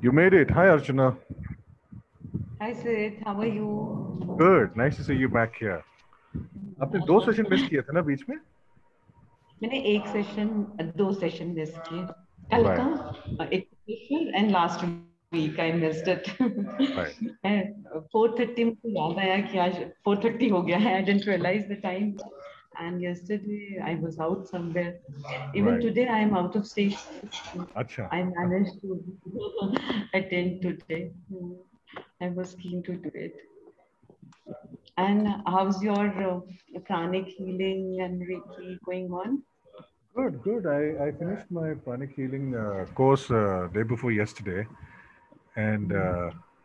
You made it. Hi, Archana. Hi Sid, how are you? Good. Nice to see you back here. आपने 2 session miss किए थे ना बीच में? मैंने एक सेशन 2 सेशन मिस किए कल का education and last week I missed it Right. 4:30 मुझे याद आया कि आज 4:30 हो गया है I didn't realise the time and yesterday I was out somewhere. Even Right. today I am out of station. अच्छा. I managed to attend today. I was keen to do it. And how's your pranic healing and Reiki going on? Good, good. I finished my pranic healing course day before yesterday, and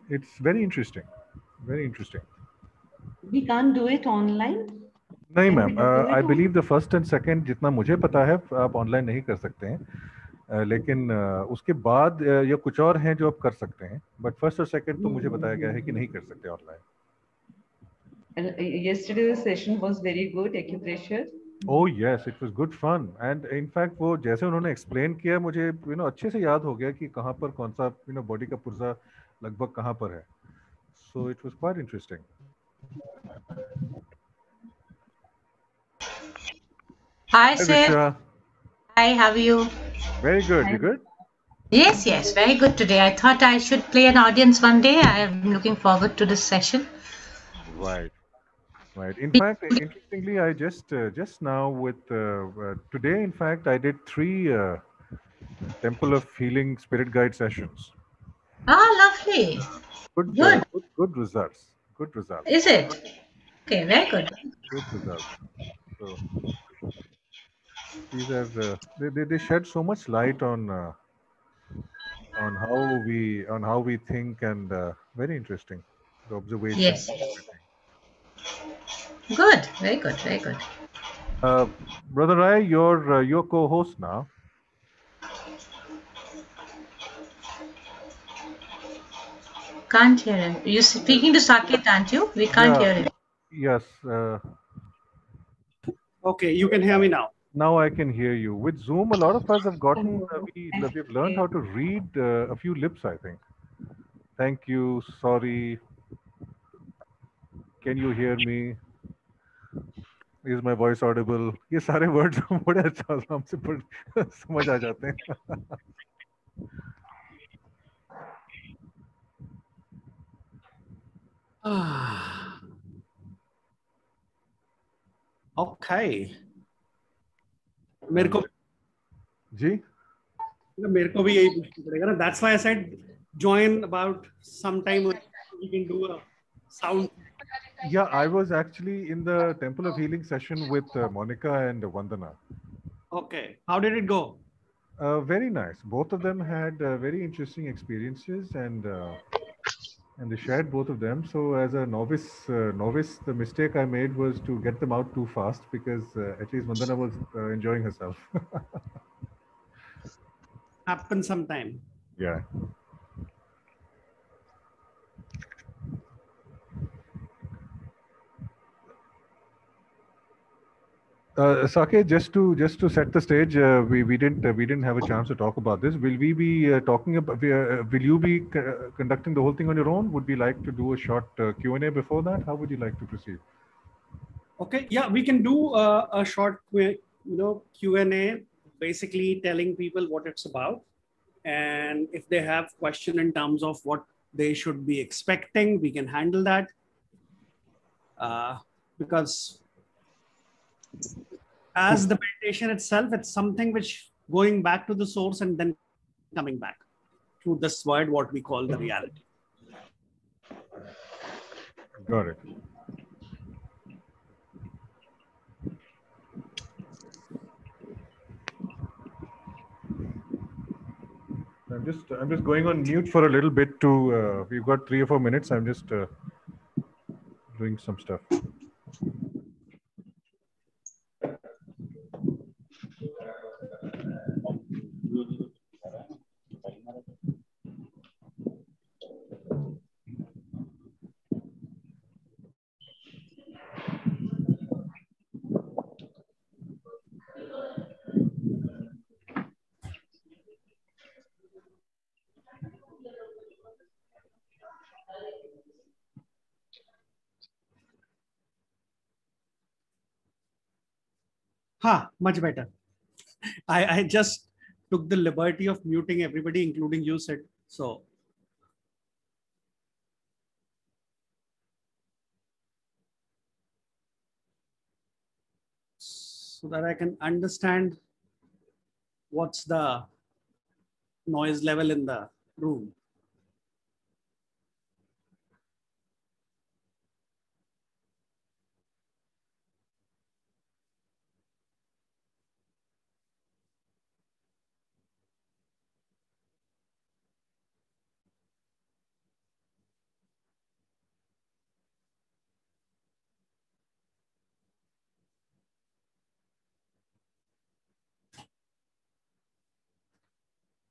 it's very interesting. Very interesting. We can't do it online. नहीं Can we ma'am, do I it on? Believe the first and second जितना मुझे पता है आप online नहीं कर सकते हैं, लेकिन उसके बाद या कुछ और हैं जो आप कर सकते हैं, बट फर्स्ट और सेकंड तो मुझे बताया गया है कि नहीं कर सकते online. Yesterday's session was very good, acupressure. Oh yes, it was good fun, and in fact वो जैसे उन्होंने एक्सप्लेन किया मुझे अच्छे से याद हो गया कि कहाँ पर कौन सा बॉडी का पुर्जा लगभग कहाँ पर है. So it was quite interesting. Hi, Hi Sid. Richa. Hi, how are you? Very good. Hi. You good? Yes, yes, very good today. I thought I should play an audience one day. I am looking forward to this session. Right. Right. In fact, interestingly, I just now with today, in fact, I did 3 Temple of Healing Spirit Guide sessions. Oh, lovely. Good, Good. good results. Good results. Is it? Okay, very good. Good results. So these are they shed so much light on how we think, and very interesting, the observations Yes. and everything. Good. Very good. Very good. Brother Rai, you're your co-host now. Can't hear him. You're speaking to Saket, aren't you? We can't hear him. Yes. Okay, you can hear me now. Now I can hear you. With Zoom, a lot of us have gotten, we've learned how to read a few lips, I think. Thank you, sorry, can you hear me? Is my voice audible? ये सारे words बड़े अच्छा आराम से समझ आ जाते हैं. Okay. मेरे को जी भी यही पूछना पड़ेगा ना. That's why I said join about sometime we can do a sound. Yeah, I was actually in the Temple of Healing session with Monica and Vandana. Okay. How did it go? Very nice. Both of them had very interesting experiences, and they shared both of them. So as a novice, the mistake I made was to get them out too fast, because at least Vandana was enjoying herself. Happen sometime. Yeah. Sake, just to set the stage, we didn't have a chance to talk about this. Will we be talking about? Will you be conducting the whole thing on your own? Would we like to do a short Q&A before that? How would you like to proceed? Okay, yeah, we can do a short, Q&A, basically telling people what it's about. And if they have question in terms of what they should be expecting, we can handle that. Because as the meditation itself, it's something which going back to the source and then coming back to this word, what we call the reality. Got it. I'm just going on mute for a little bit to, we've got 3 or 4 minutes. I'm just doing some stuff. Much better. I just took the liberty of muting everybody, including you, Sid. So that I can understand what's the noise level in the room.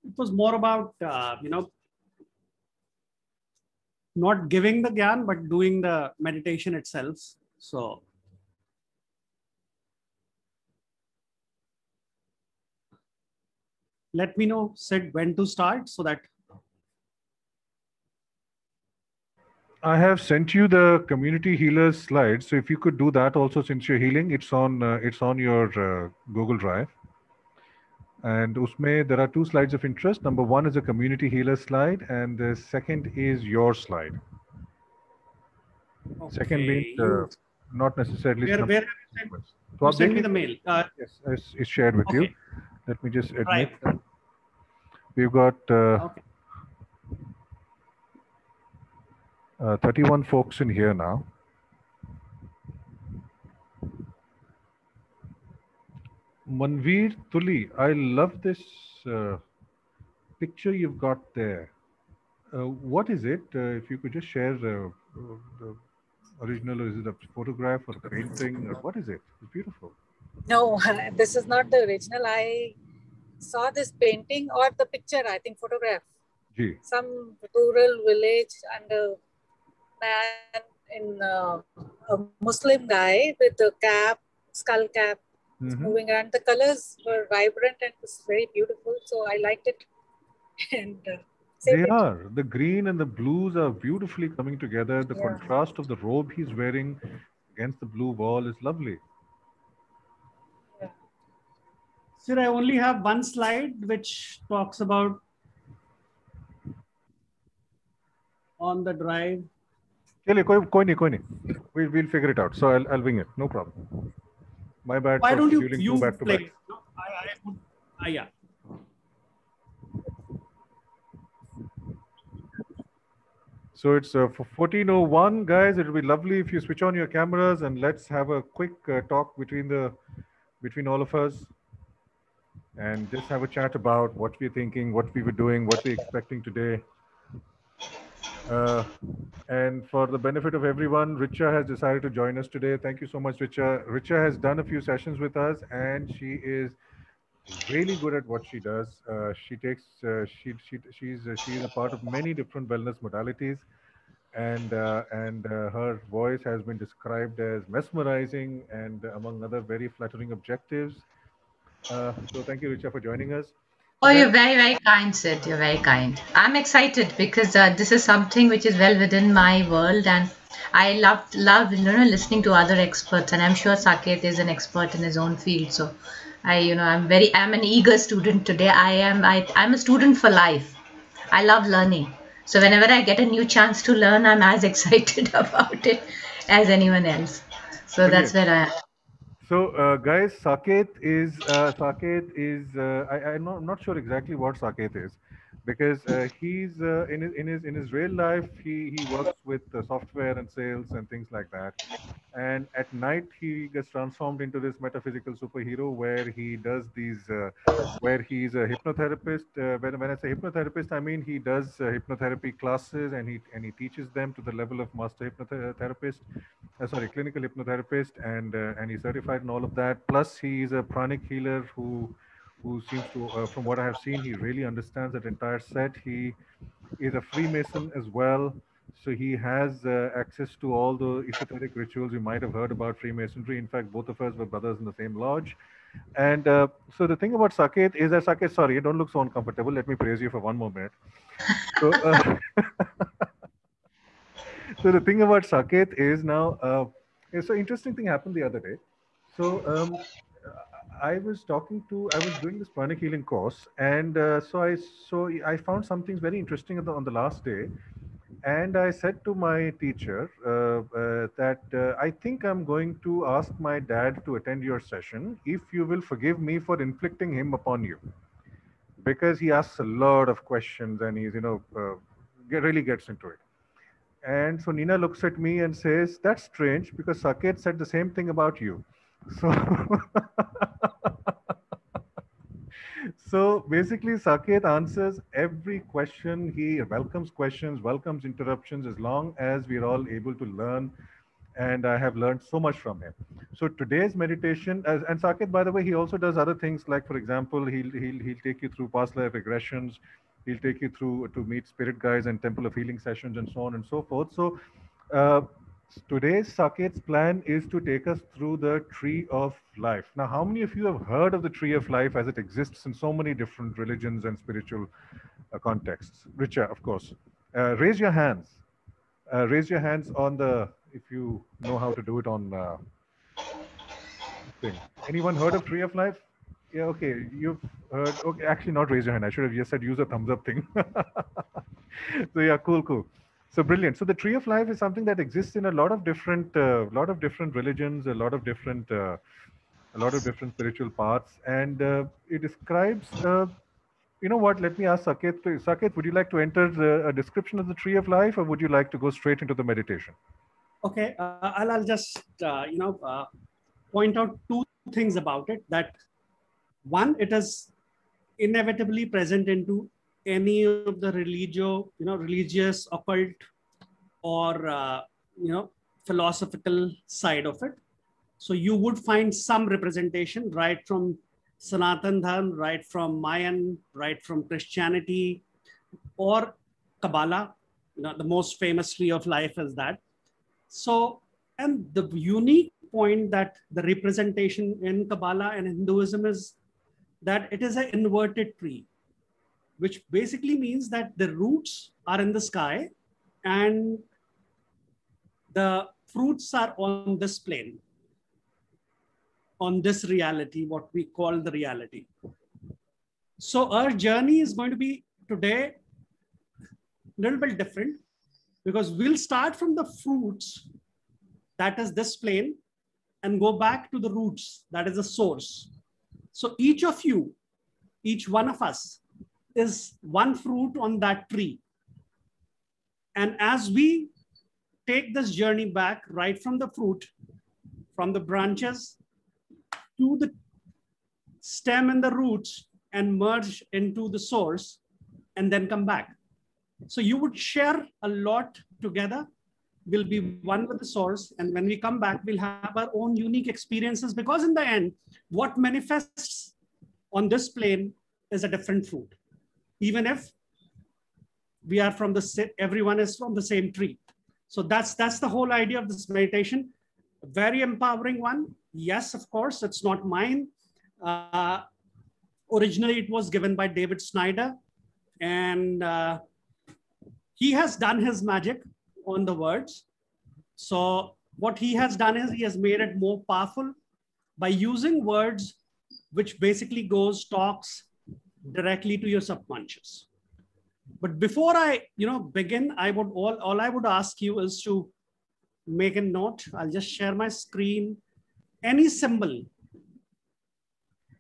It was more about, not giving the gyan, but doing the meditation itself. So let me know, Sid, when to start so that. I have sent you the community healers slide. So if you could do that also, since you're healing, it's on your Google Drive. And usme, there are 2 slides of interest. Number 1 is a community healer slide, and the second is your slide. Okay. Second means not necessarily. Where have you sent? So send me the mail. Yes, it's shared with you. Let me just admit. Right. We've got 31 folks in here now. Manveer Tuli, I love this picture you've got there. What is it? If you could just share the original, or is it a photograph or a painting, or what is it? It's beautiful. No, this is not the original. I saw this painting or the picture, I think photograph. Gee. Some rural village and a man in a Muslim guy with a cap, skull cap, moving around. The colors were vibrant and it was very beautiful. So I liked it. And they are. The green and the blues are beautifully coming together. The contrast of the robe he's wearing against the blue wall is lovely. Sir, I only have one slide which talks about on the drive. We'll figure it out. So I'll wing it. No problem. My bad. Why don't you back to play? back. No, yeah. So it's for 14:01, guys. It will be lovely if you switch on your cameras and let's have a quick talk between all of us, and just have a chat about what we're thinking, what we were doing, what we're expecting today. And for the benefit of everyone, Richa has decided to join us today. Thank you so much, Richa. Richa has done a few sessions with us, and she is really good at what she does. She's a part of many different wellness modalities, and her voice has been described as mesmerizing and among other very flattering objectives. So thank you, Richa, for joining us. Oh, you're very, very kind, Sid. You're very kind. I'm excited because this is something which is well within my world, and I love listening to other experts, and I'm sure Saket is an expert in his own field. So, I'm an eager student today. I'm a student for life. I love learning. So whenever I get a new chance to learn, I'm as excited about it as anyone else. So that's Brilliant. where I am. So, guys, Saket is I'm not sure exactly what Saket is, because he's in his real life he works with software and sales and things like that, and at night he gets transformed into this metaphysical superhero where he does these where he's a hypnotherapist. When I say hypnotherapist, I mean he does hypnotherapy classes, and he teaches them to the level of master hypnotherapist, sorry, clinical hypnotherapist, and he's certified in all of that. Plus, he is a pranic healer who seems to, from what I have seen, he really understands that entire set. He is a Freemason as well, so he has access to all the esoteric rituals you might have heard about Freemasonry. In fact, both of us were brothers in the same lodge. And so the thing about Saket is that Saket, sorry, don't look so uncomfortable. Let me praise you for one more minute. So, so the thing about Saket is now, so interesting thing happened the other day. So I was doing this pranic healing course, and so I found something very interesting on the last day, and I said to my teacher that I think I'm going to ask my dad to attend your session if you will forgive me for inflicting him upon you, because he asks a lot of questions and he's really gets into it. And so Nina looks at me and says, "That's strange because Saket said the same thing about you." So, so basically, Saket answers every question. He welcomes questions, welcomes interruptions, as long as we're all able to learn. And I have learned so much from him. So today's meditation, and Saket, by the way, he also does other things. Like, for example, he'll take you through past life regressions. He'll take you through to meet spirit guides and temple of healing sessions and so on and so forth. So uh, today's Saket's plan is to take us through the tree of life. Now, how many of you have heard of the tree of life as it exists in so many different religions and spiritual contexts? Richa, of course. Raise your hands. Raise your hands on the, if you know how to do it on thing. Anyone heard of Tree of Life? Yeah, okay. You've heard. Okay, actually, not raise your hand. I should have just said use a thumbs up thing. So yeah, cool. So brilliant. So the Tree of Life is something that exists in a lot of different religions, a lot of different spiritual paths, and it describes. You know what? Let me ask Saket. Saket, would you like to enter a description of the Tree of Life, or would you like to go straight into the meditation? Okay, I'll just point out two things about it. That one, it is inevitably present into any of the religious, occult, or philosophical side of it. So you would find some representation right from Sanatan Dharma, right from Mayan, right from Christianity, or Kabbalah. The most famous tree of life is that. So, and the unique point that the representation in Kabbalah and Hinduism is that it is an inverted tree, which basically means that the roots are in the sky and the fruits are on this plane, on this reality, what we call the reality. So our journey is going to be today a little bit different, because we'll start from the fruits, that is this plane, and go back to the roots, that is the source. So each of you, each one of us, is one fruit on that tree. And as we take this journey back right from the fruit, from the branches to the stem and the roots, and merge into the source, and then come back. So you would share a lot together. We'll be one with the source. And when we come back, we'll have our own unique experiences, because in the end, what manifests on this plane is a different fruit. Even if we are from everyone is from the same tree. So that's the whole idea of this meditation. A very empowering one. Yes, of course, it's not mine. Originally, it was given by David Snyder, and he has done his magic on the words. So what he has done is he has made it more powerful by using words which basically talks directly to your subconscious. But before I begin, all I would ask you is to make a note. I'll just share my screen. Any symbol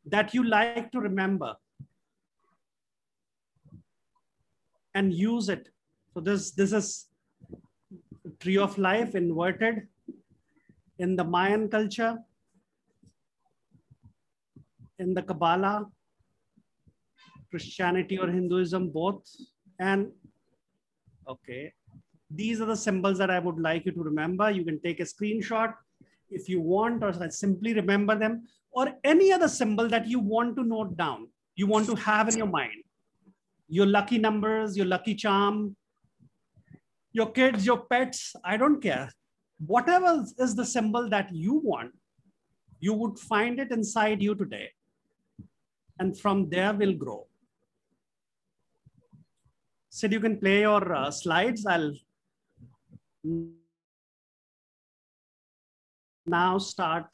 that you like to remember and use it. So this is tree of life inverted in the Mayan culture, in the Kabbalah, Christianity or Hinduism, both. And okay, these are the symbols that I would like you to remember. You can take a screenshot if you want, or simply remember them, or any other symbol that you want to note down, you want to have in your mind. Your lucky numbers, your lucky charm, your kids, your pets, I don't care. Whatever is the symbol that you want, you would find it inside you today. And from there we'll grow. Sid, you can play your slides. I'll now start.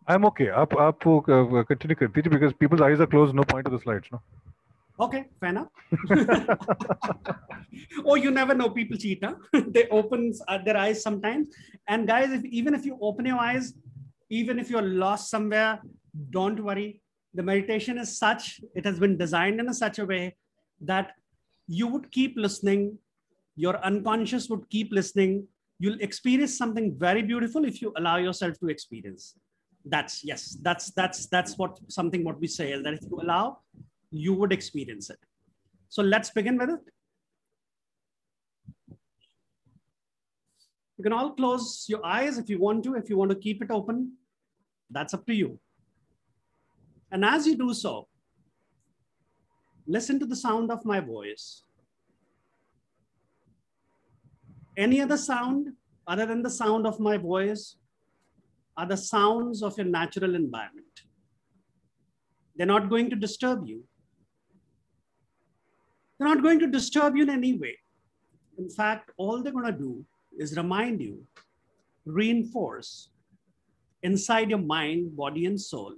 I'm okay. Up, continue because people's eyes are closed. No point to the slides, no. Okay, fair enough. Oh, you never know. People cheat, huh? They open their eyes sometimes. And guys, even if you open your eyes, even if you're lost somewhere, don't worry. The meditation is such, it has been designed in such a way that you would keep listening. Your unconscious would keep listening. You'll experience something very beautiful if you allow yourself to experience. That's what we say is that if you allow, you would experience it. So let's begin with it. You can all close your eyes if you want to keep it open, that's up to you. And as you do so, listen to the sound of my voice. Any other sound other than the sound of my voice are the sounds of your natural environment. They're not going to disturb you. They're not going to disturb you in any way. In fact, all they're going to do is remind you, reinforce inside your mind, body, and soul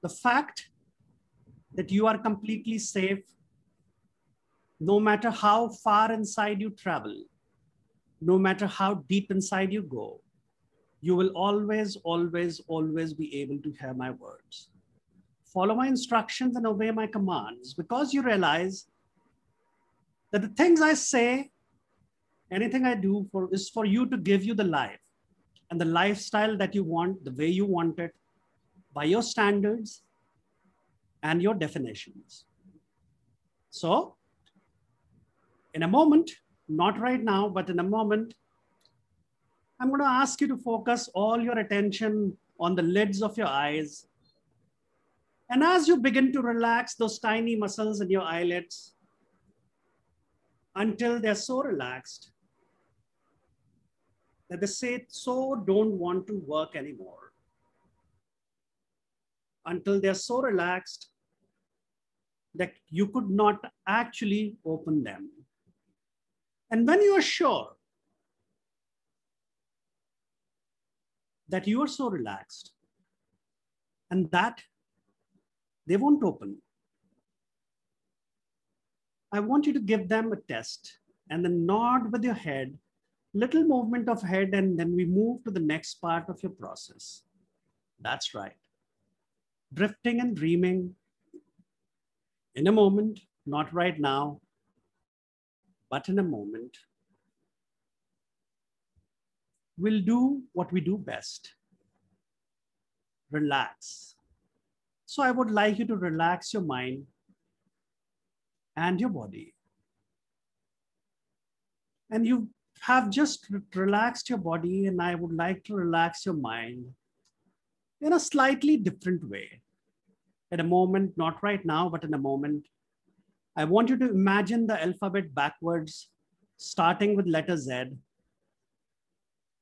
the fact that you are completely safe. No matter how far inside you travel, no matter how deep inside you go, you will always, always, always be able to hear my words. Follow my instructions and obey my commands, because you realize that the things I say, anything I do is for you to give you the life and the lifestyle that you want, the way you want it, by your standards and your definitions. So, in a moment, not right now, but in a moment, I'm going to ask you to focus all your attention on the lids of your eyes. And as you begin to relax those tiny muscles in your eyelids until they're so relaxed that they say so don't want to work anymore. Until they're so relaxed that you could not actually open them. And when you are sure that you are so relaxed and that they won't open, I want you to give them a test and then nod with your head, little movement of head, and then we move to the next part of your process. That's right. Drifting and dreaming in a moment, not right now, but in a moment. We'll do what we do best. Relax. So I would like you to relax your mind and your body. And you have just relaxed your body, and I would like to relax your mind in a slightly different way. At a moment, not right now, but in a moment, I want you to imagine the alphabet backwards, starting with letter Z.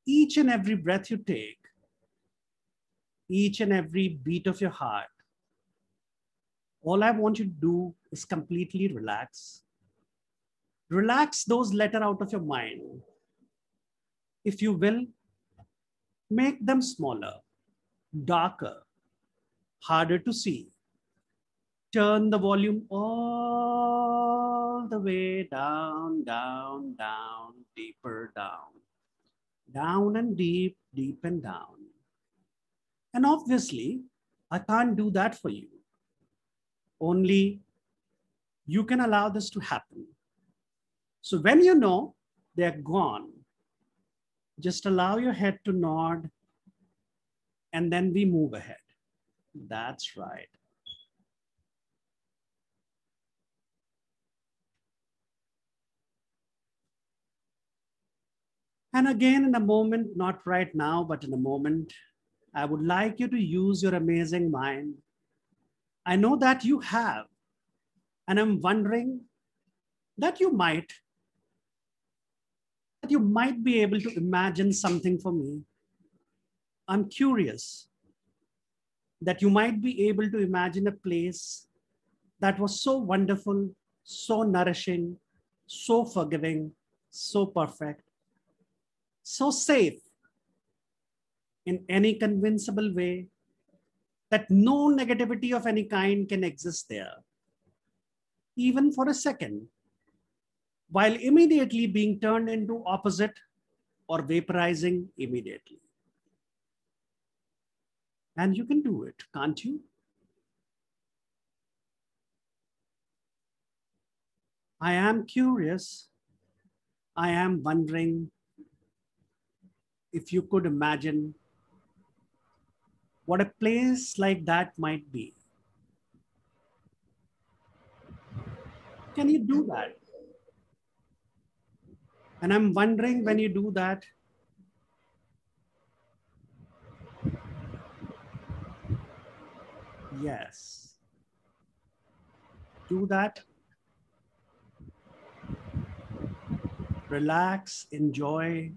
Each and every breath you take, each and every beat of your heart. All I want you to do is completely relax. Relax those letters out of your mind. If you will, make them smaller, darker, harder to see. Turn the volume all the way down, down, down, deeper down. Down and deep, deep and down. And obviously, I can't do that for you. Only you can allow this to happen. So when you know they're gone, just allow your head to nod and then we move ahead. That's right. And again, in a moment, not right now, but in a moment, I would like you to use your amazing mind. I know that you have, and I'm wondering that you might be able to imagine something for me. I'm curious that you might be able to imagine a place that was so wonderful, so nourishing, so forgiving, so perfect, so safe in any convincible way that no negativity of any kind can exist there, even for a second, while immediately being turned into opposite or vaporizing immediately. And you can do it, can't you? I am curious. I am wondering if you could imagine what a place like that might be. Can you do that? And I'm wondering, when you do that, yes, do that. Relax, enjoy.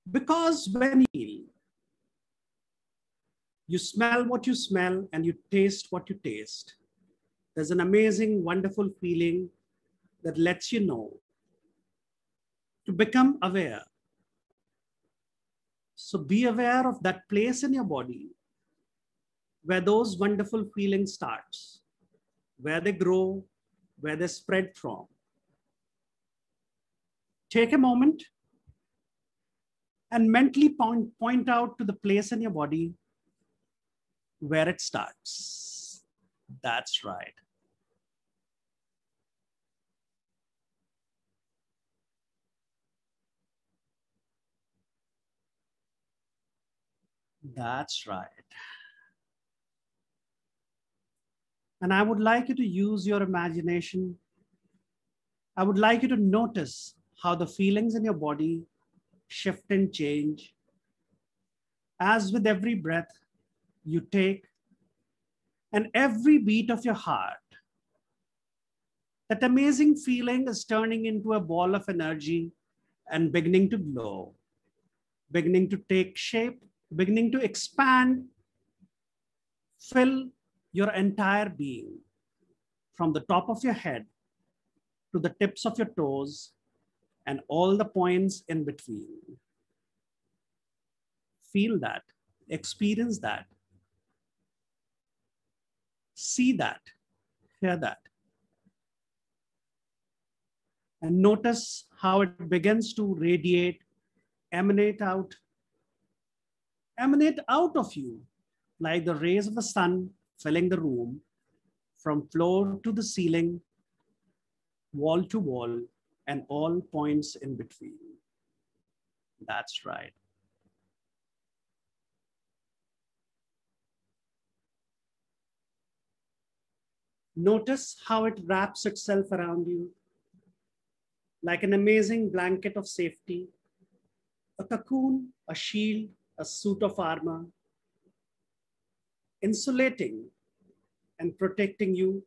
Because when you smell what you smell and you taste what you taste, there's an amazing, wonderful feeling that lets you know to become aware. So be aware of that place in your body where those wonderful feelings starts, where they grow, where they spread from. Take a moment and mentally point out to the place in your body where it starts. That's right. That's right. And I would like you to use your imagination. I would like you to notice how the feelings in your body shift and change as with every breath you take and every beat of your heart. That amazing feeling is turning into a ball of energy and beginning to glow, beginning to take shape, beginning to expand, fill your entire being from the top of your head to the tips of your toes and all the points in between. Feel that, experience that, see that, hear that. And notice how it begins to radiate, emanate out of you like the rays of the sun filling the room from floor to the ceiling, wall to wall, and all points in between. That's right. Notice how it wraps itself around you like an amazing blanket of safety, a cocoon, a shield, a suit of armor, insulating and protecting you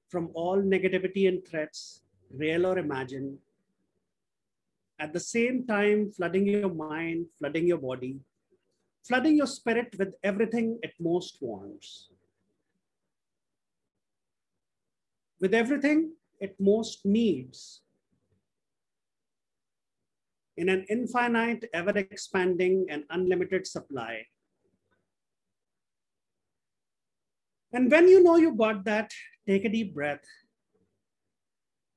from all negativity and threats, real or imagined. At the same time, flooding your mind, flooding your body, flooding your spirit with everything it most wants. With everything it most needs. In an infinite, ever-expanding and unlimited supply. And when you know you got that, take a deep breath.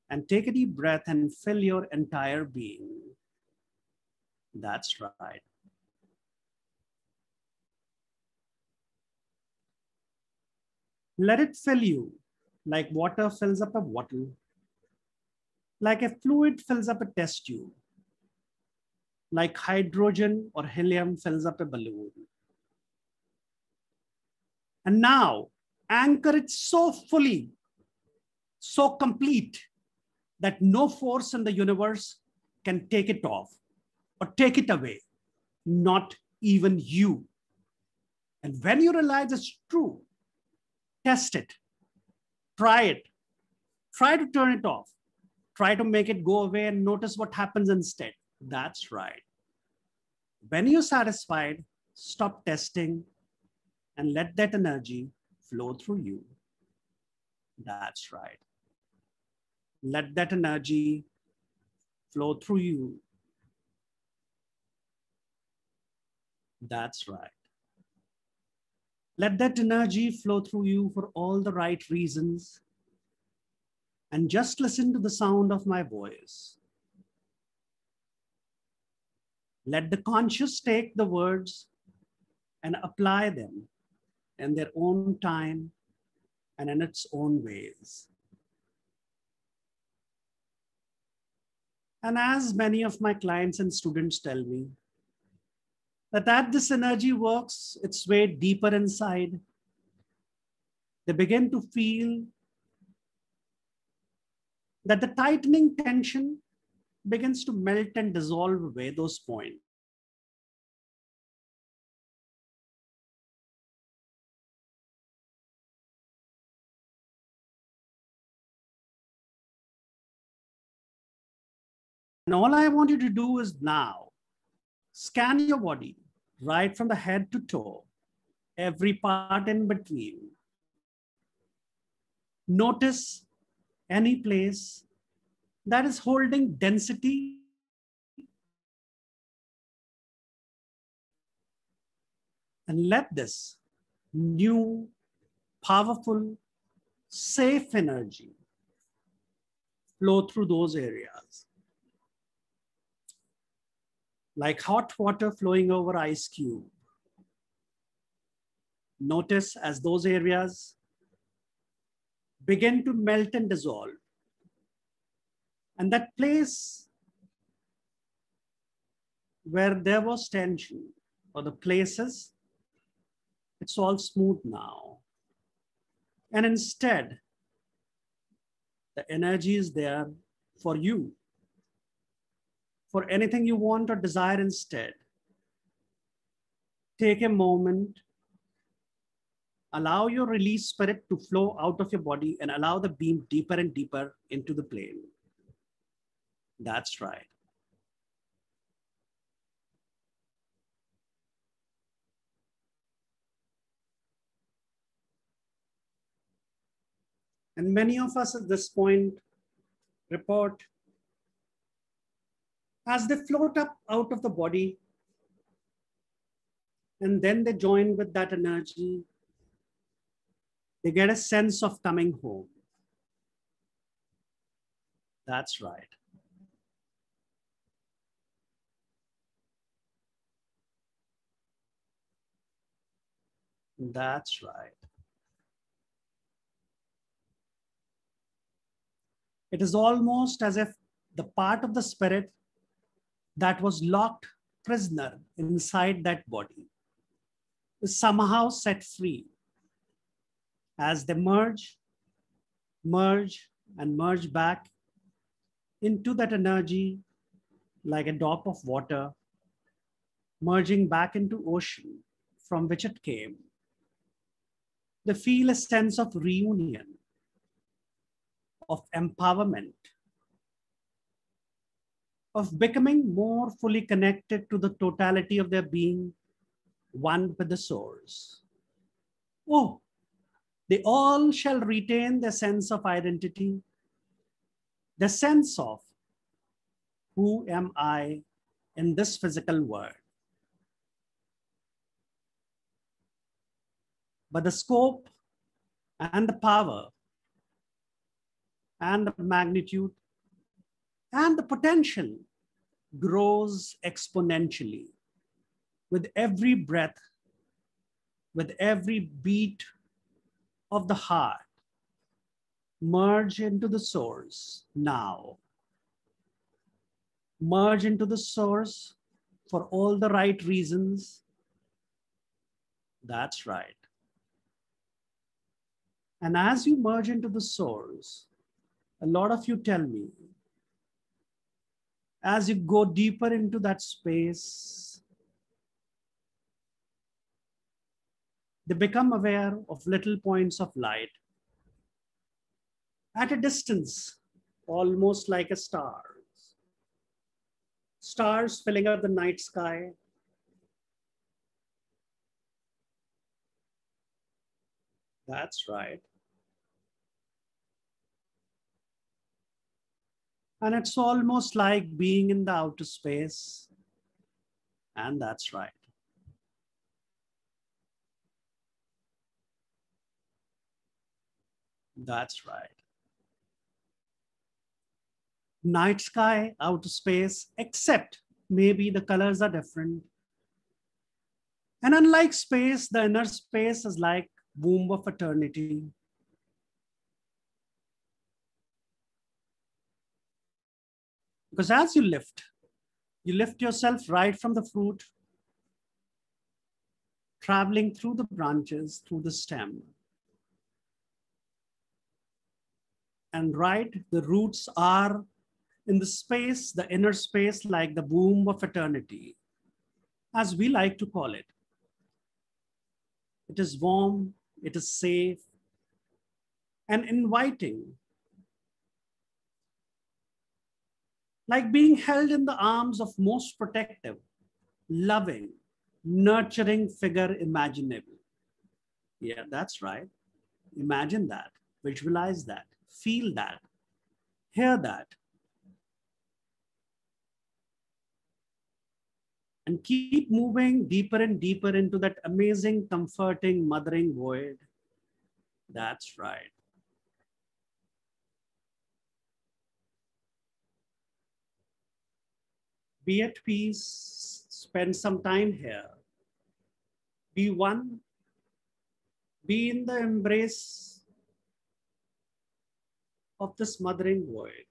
And take a deep breath and fill your entire being. That's right. Let it fill you like water fills up a bottle, like a fluid fills up a test tube, like hydrogen or helium fills up a balloon. And now anchor it so fully, so complete, that no force in the universe can take it off or take it away, not even you. And when you realize it's true, test it, try to turn it off, try to make it go away and notice what happens instead. That's right. When you're satisfied, stop testing and let that energy flow through you. That's right. Let that energy flow through you. That's right. Let that energy flow through you for all the right reasons. And just listen to the sound of my voice. Let the conscious take the words and apply them in their own time and in its own ways. And as many of my clients and students tell me, that as this energy works its way deeper inside, they begin to feel that the tightening tension begins to melt and dissolve away those points. And all I want you to do is now scan your body right from the head to toe, every part in between. Notice any place that is holding density and let this new, powerful, safe energy flow through those areas. Like hot water flowing over ice cube. Notice as those areas begin to melt and dissolve. And that place where there was tension, or the places, it's all smooth now. And instead, the energy is there for you, for anything you want or desire instead. Take a moment, allow your release spirit to flow out of your body and allow the beam deeper and deeper into the plane. That's right. And many of us at this point report as they float up out of the body and then they join with that energy, they get a sense of coming home. That's right. That's right. It is almost as if the part of the spirit that was locked prisoner inside that body is somehow set free as they merge merge and merge back into that energy like a drop of water, merging back into ocean from which it came. They feel a sense of reunion, of empowerment, of becoming more fully connected to the totality of their being, one with the source. Oh, they all shall retain their sense of identity, the sense of who am I in this physical world. But the scope and the power and the magnitude and the potential grows exponentially with every breath, with every beat of the heart. Merge into the source now. Merge into the source for all the right reasons. That's right. And as you merge into the source, a lot of you tell me, as you go deeper into that space, they become aware of little points of light at a distance, almost like a star. Stars filling up the night sky. That's right. And it's almost like being in the outer space. And that's right. That's right. Night sky, outer space, except maybe the colors are different. And unlike space, the inner space is like womb of eternity. Because as you lift yourself right from the fruit, traveling through the branches, through the stem. And right, the roots are in the space, the inner space, like the womb of eternity, as we like to call it. It is warm, it is safe, and inviting, like being held in the arms of most protective, loving, nurturing figure imaginable. Yeah, that's right. Imagine that, visualize that, feel that, hear that. And keep moving deeper and deeper into that amazing, comforting, mothering void. That's right. Be at peace, spend some time here. Be one, be in the embrace of this mothering void.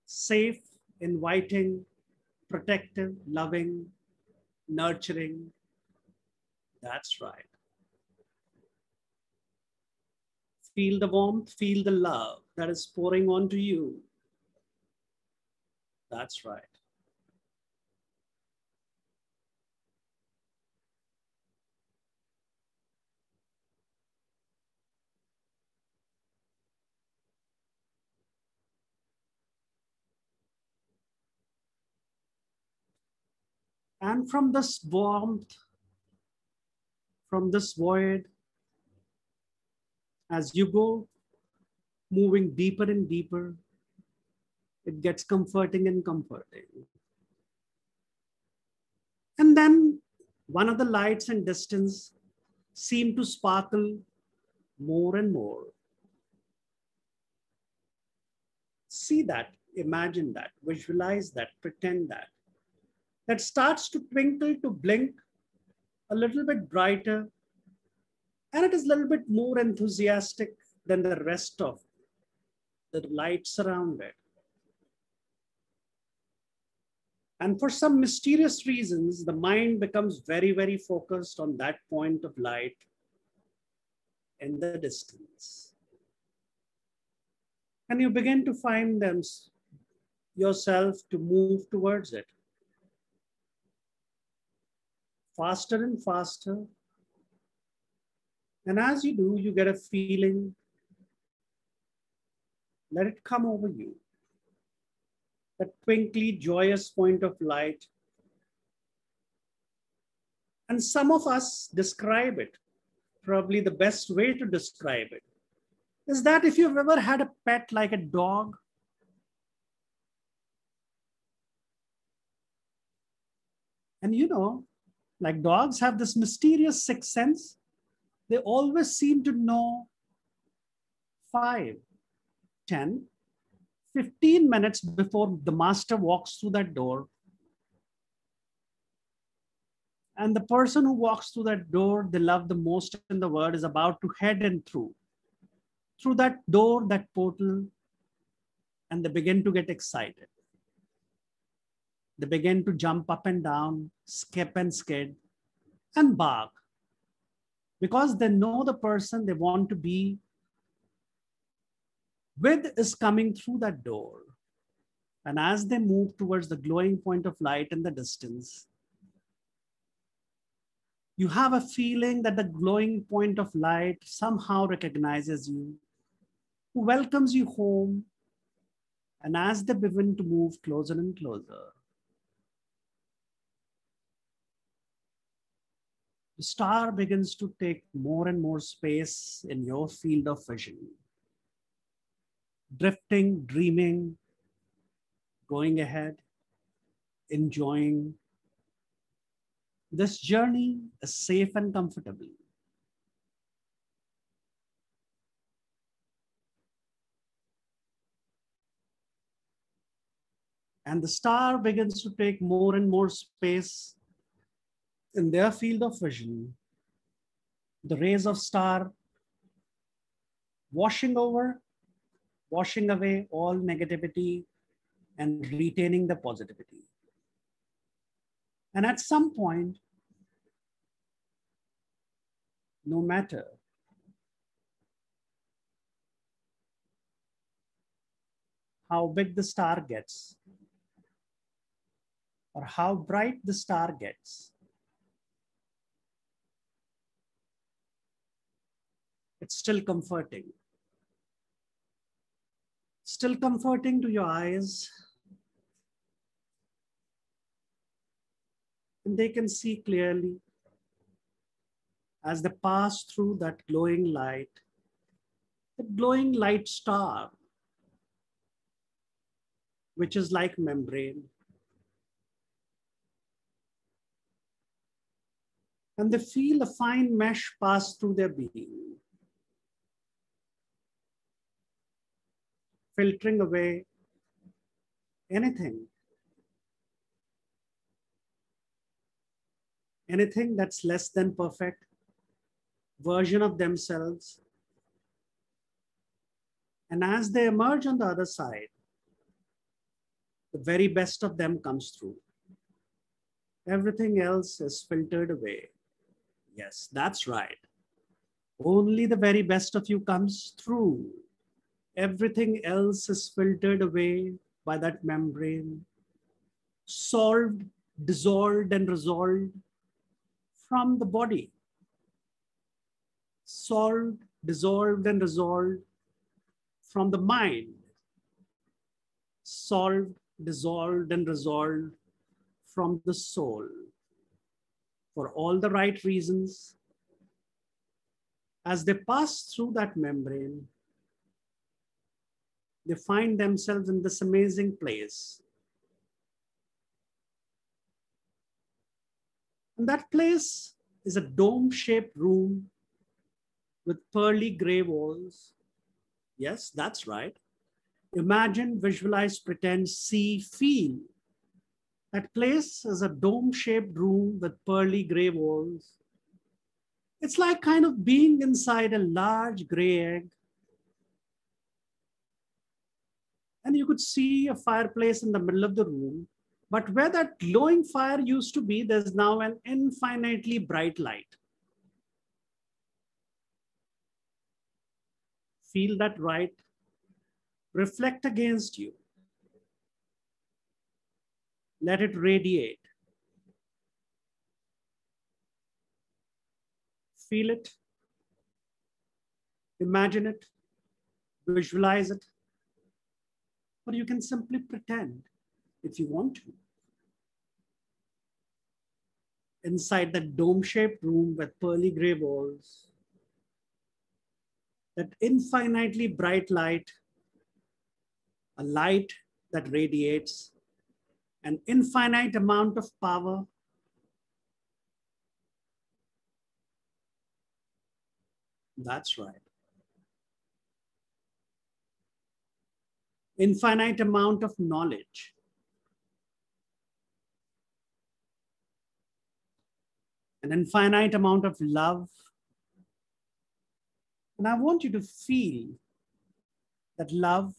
Safe, inviting, protective, loving, nurturing. That's right. Feel the warmth, feel the love that is pouring onto you. That's right. And from this warmth, from this void, as you go moving deeper and deeper, it gets comforting and comforting. And then one of the lights in distance seem to sparkle more and more. See that, imagine that, visualize that, pretend that. That starts to twinkle, to blink a little bit brighter, and it is a little bit more enthusiastic than the rest of the lights around it. And for some mysterious reasons, the mind becomes very, very focused on that point of light. in the distance. And you begin to find them yourself to move towards it. Faster and faster. And as you do, you get a feeling. Let it come over you. That twinkly, joyous point of light. And some of us describe it. Probably the best way to describe it is that if you've ever had a pet like a dog, and you know, like dogs have this mysterious sixth sense, they always seem to know 5, 10, 15 minutes before the master walks through that door. And the person who walks through that door they love the most in the world is about to head in through that door, that portal, and they begin to get excited. They begin to jump up and down, skip and skid, and bark. Because they know the person they want to be with is coming through that door. And as they move towards the glowing point of light in the distance, you have a feeling that the glowing point of light somehow recognizes you, who welcomes you home. And as they begin to move closer and closer, the star begins to take more and more space in your field of vision. Drifting, dreaming, going ahead, enjoying. This journey is safe and comfortable. And the star begins to take more and more space in their field of vision. The rays of star washing away all negativity and retaining the positivity. And at some point, no matter how big the star gets or how bright the star gets, it's still comforting. Still comforting to your eyes. And they can see clearly as they pass through that glowing light, the glowing light star, which is like membrane. And they feel a fine mesh pass through their being, filtering away anything that's less than perfect version of themselves. And as they emerge on the other side, the very best of them comes through. Everything else is filtered away. Yes, that's right. Only the very best of you comes through. Everything else is filtered away by that membrane, solved, dissolved, and resolved from the body. Solved, dissolved, and resolved from the mind. Solved, dissolved, and resolved from the soul. For all the right reasons, as they pass through that membrane, they find themselves in this amazing place. And that place is a dome-shaped room with pearly gray walls. Yes, that's right. Imagine, visualize, pretend, see, feel. That place is a dome-shaped room with pearly gray walls. It's like kind of being inside a large gray egg. And you could see a fireplace in the middle of the room. But where that glowing fire used to be, there's now an infinitely bright light. Feel that light reflect against you. Let it radiate. Feel it. Imagine it. Visualize it. Or you can simply pretend if you want to. Inside that dome-shaped room with pearly gray walls, that infinitely bright light, a light that radiates an infinite amount of power. That's right. Infinite amount of knowledge. An infinite amount of love. And I want you to feel that love,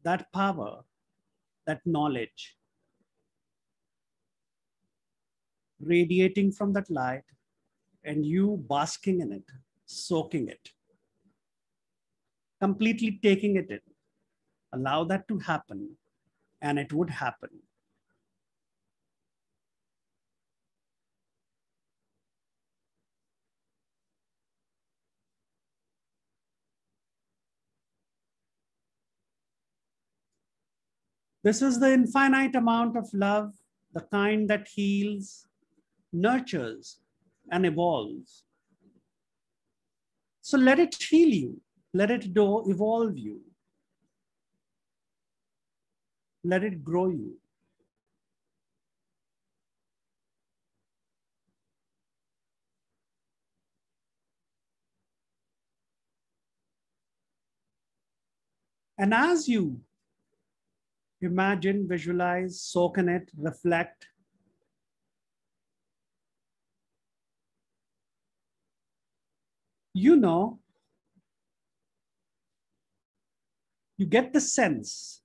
that power, that knowledge radiating from that light and you basking in it, soaking it, completely taking it in. Allow that to happen and it would happen. This is the infinite amount of love, the kind that heals, nurtures, and evolves. So let it heal you. Let it evolve you. Let it grow you. And as you imagine, visualize, soak in it, reflect, you know, you get the sense,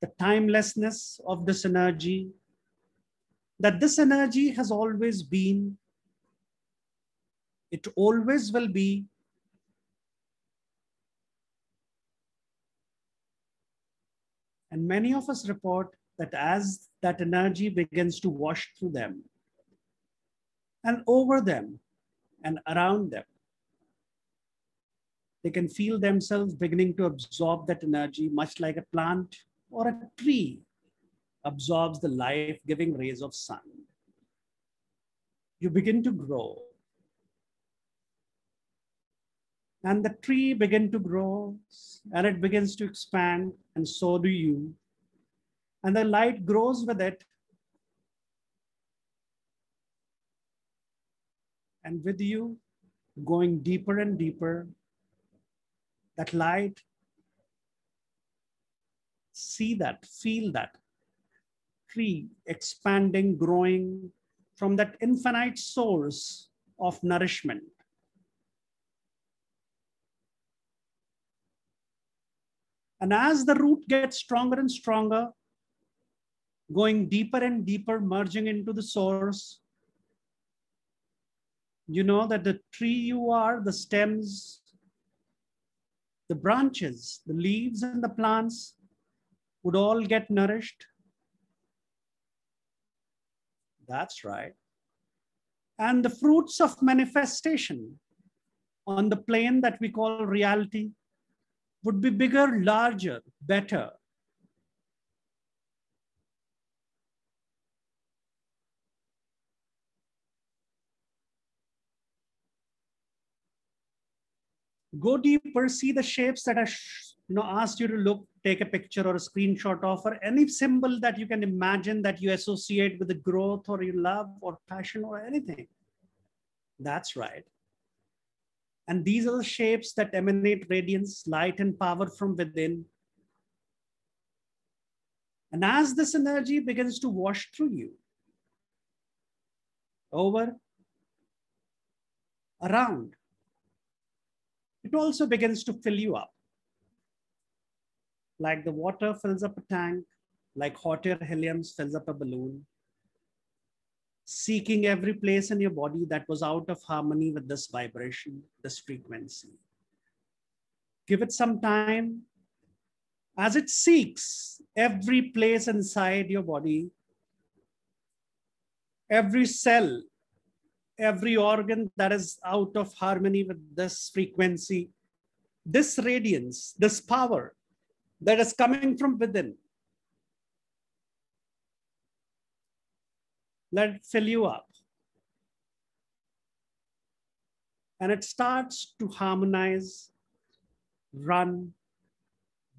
the timelessness of this energy, that this energy has always been, it always will be, and many of us report that as that energy begins to wash through them and over them and around them, they can feel themselves beginning to absorb that energy, much like a plant or a tree absorbs the life-giving rays of sun. You begin to grow. And the tree begins to grow and it begins to expand, and so do you. And the light grows with it. And with you, going deeper and deeper, that light, see that, feel that tree expanding, growing from that infinite source of nourishment. And as the root gets stronger and stronger, going deeper and deeper, merging into the source, you know that the tree you are, the stems, the branches, the leaves and the plants would all get nourished. That's right. And the fruits of manifestation on the plane that we call reality would be bigger, larger, better. Go deeper, see the shapes that I asked you to look, take a picture or a screenshot of, or any symbol that you can imagine that you associate with the growth or your love or passion or anything. That's right. And these are the shapes that emanate radiance, light, and power from within. And as this energy begins to wash through you, over, around, it also begins to fill you up. Like the water fills up a tank, like hot air helium fills up a balloon. seeking every place in your body that was out of harmony with this vibration, this frequency. Give it some time as it seeks every place inside your body, every cell, every organ that is out of harmony with this frequency, this radiance, this power that is coming from within. Let it fill you up. And it starts to harmonize, run,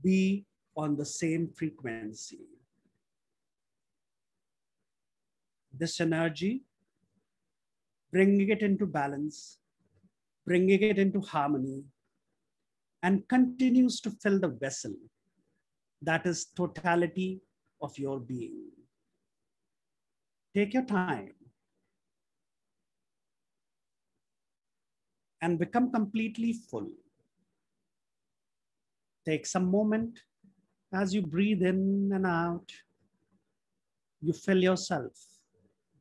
be on the same frequency. This energy, bringing it into balance, bringing it into harmony, and continues to fill the vessel that is totality of your being. Take your time and become completely full. Take some moment as you breathe in and out. You fill yourself.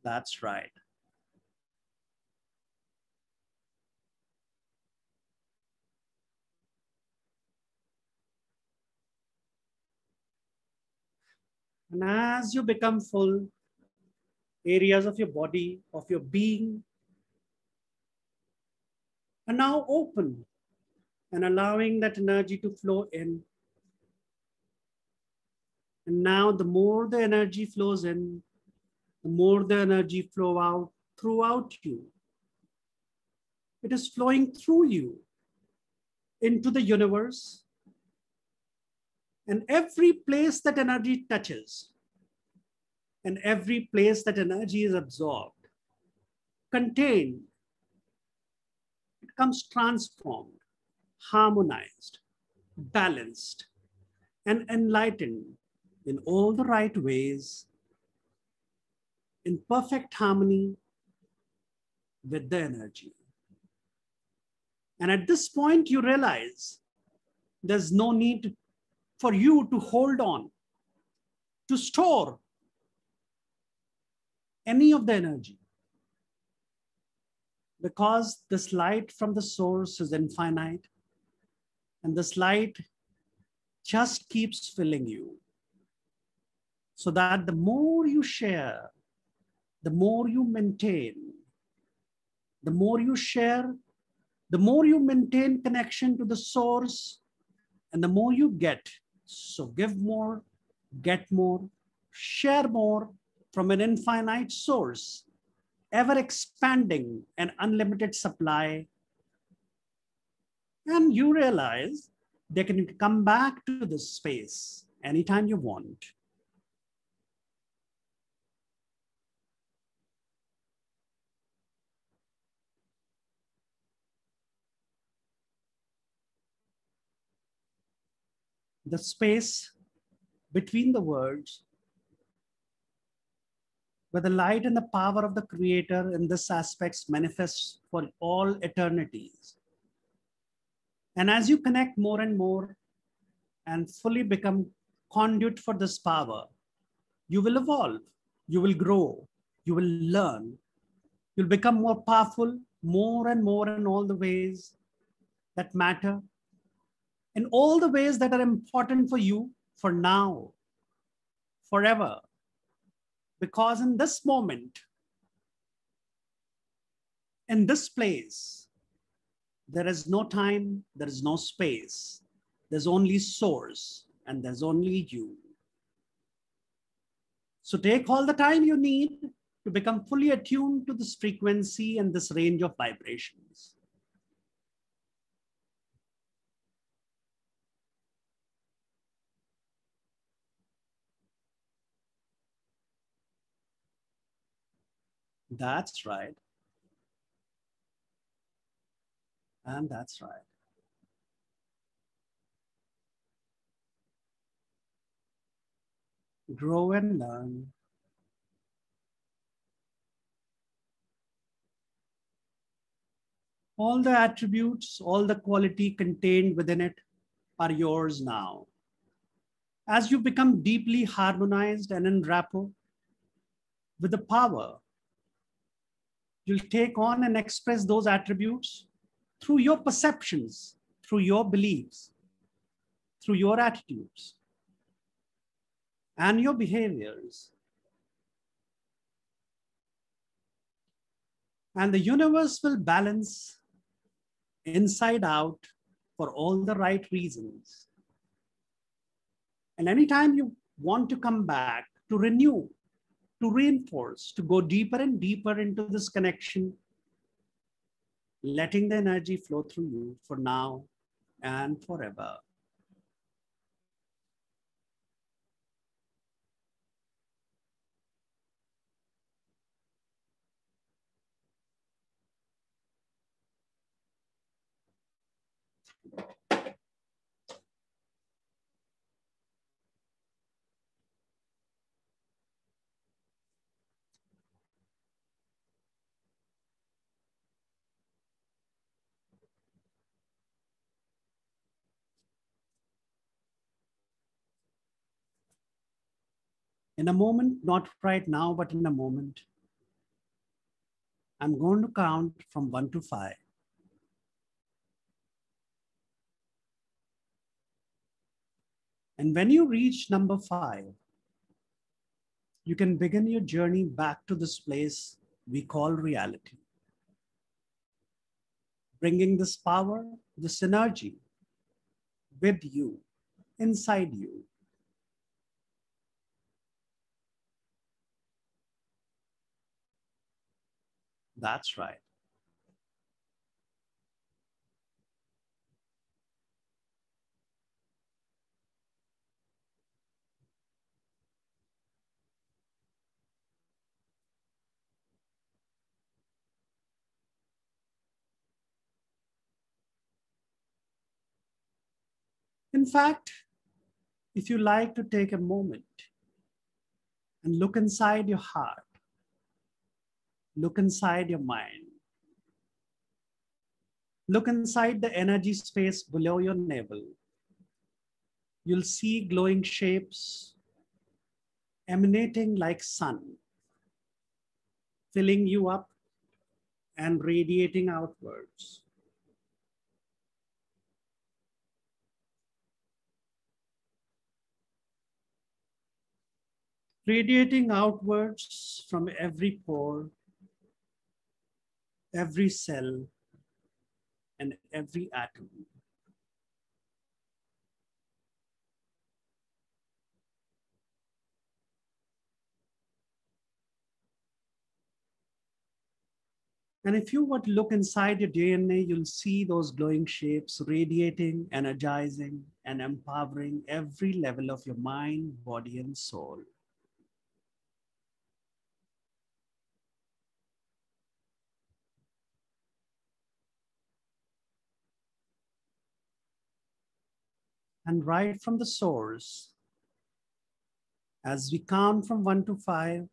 That's right. And as you become full, areas of your body, of your being, are now open and allowing that energy to flow in. And now the more the energy flows in, the more the energy flow out throughout you. It is flowing through you into the universe. And every place that energy touches, and every place that energy is absorbed, contained, it comes transformed, harmonized, balanced, and enlightened in all the right ways, in perfect harmony with the energy. And at this point, you realize there's no need for you to hold on, to store any of the energy, because this light from the source is infinite, and this light just keeps filling you, so that the more you share, the more you maintain, the more you share, the more you maintain connection to the source, and the more you get. So give more, get more, share more from an infinite source, ever expanding an unlimited supply. And you realize they can come back to this space anytime you want. The space between the words, where the light and the power of the Creator in this aspect manifests for all eternities. And as you connect more and more and fully become conduit for this power, you will evolve, you will grow, you will learn, you'll become more powerful, more and more in all the ways that matter, in all the ways that are important for you for now, forever. Because in this moment, in this place, there is no time, there is no space. There's only source, and there's only you. So take all the time you need to become fully attuned to this frequency and this range of vibrations. That's right. And that's right. Grow and learn. All the attributes, all the quality contained within it are yours now. As you become deeply harmonized and in rapport with the power You'll take on and express those attributes through your perceptions, through your beliefs, through your attitudes, and your behaviors. And the universe will balance inside out for all the right reasons. And anytime you want to come back, to renew, to reinforce, to go deeper and deeper into this connection, letting the energy flow through you for now and forever. In a moment, not right now, but in a moment, I'm going to count from 1 to 5. And when you reach number 5, you can begin your journey back to this place we call reality. Bringing this power, this energy with you, inside you. That's right. In fact, if you like to take a moment and look inside your heart, look inside your mind, look inside the energy space below your navel, you'll see glowing shapes emanating like sun, filling you up and radiating outwards. Radiating outwards from every pore, every cell, and every atom. And if you were to look inside your DNA, you'll see those glowing shapes radiating, energizing, and empowering every level of your mind, body, and soul. And right from the source, as we count from 1 to 5,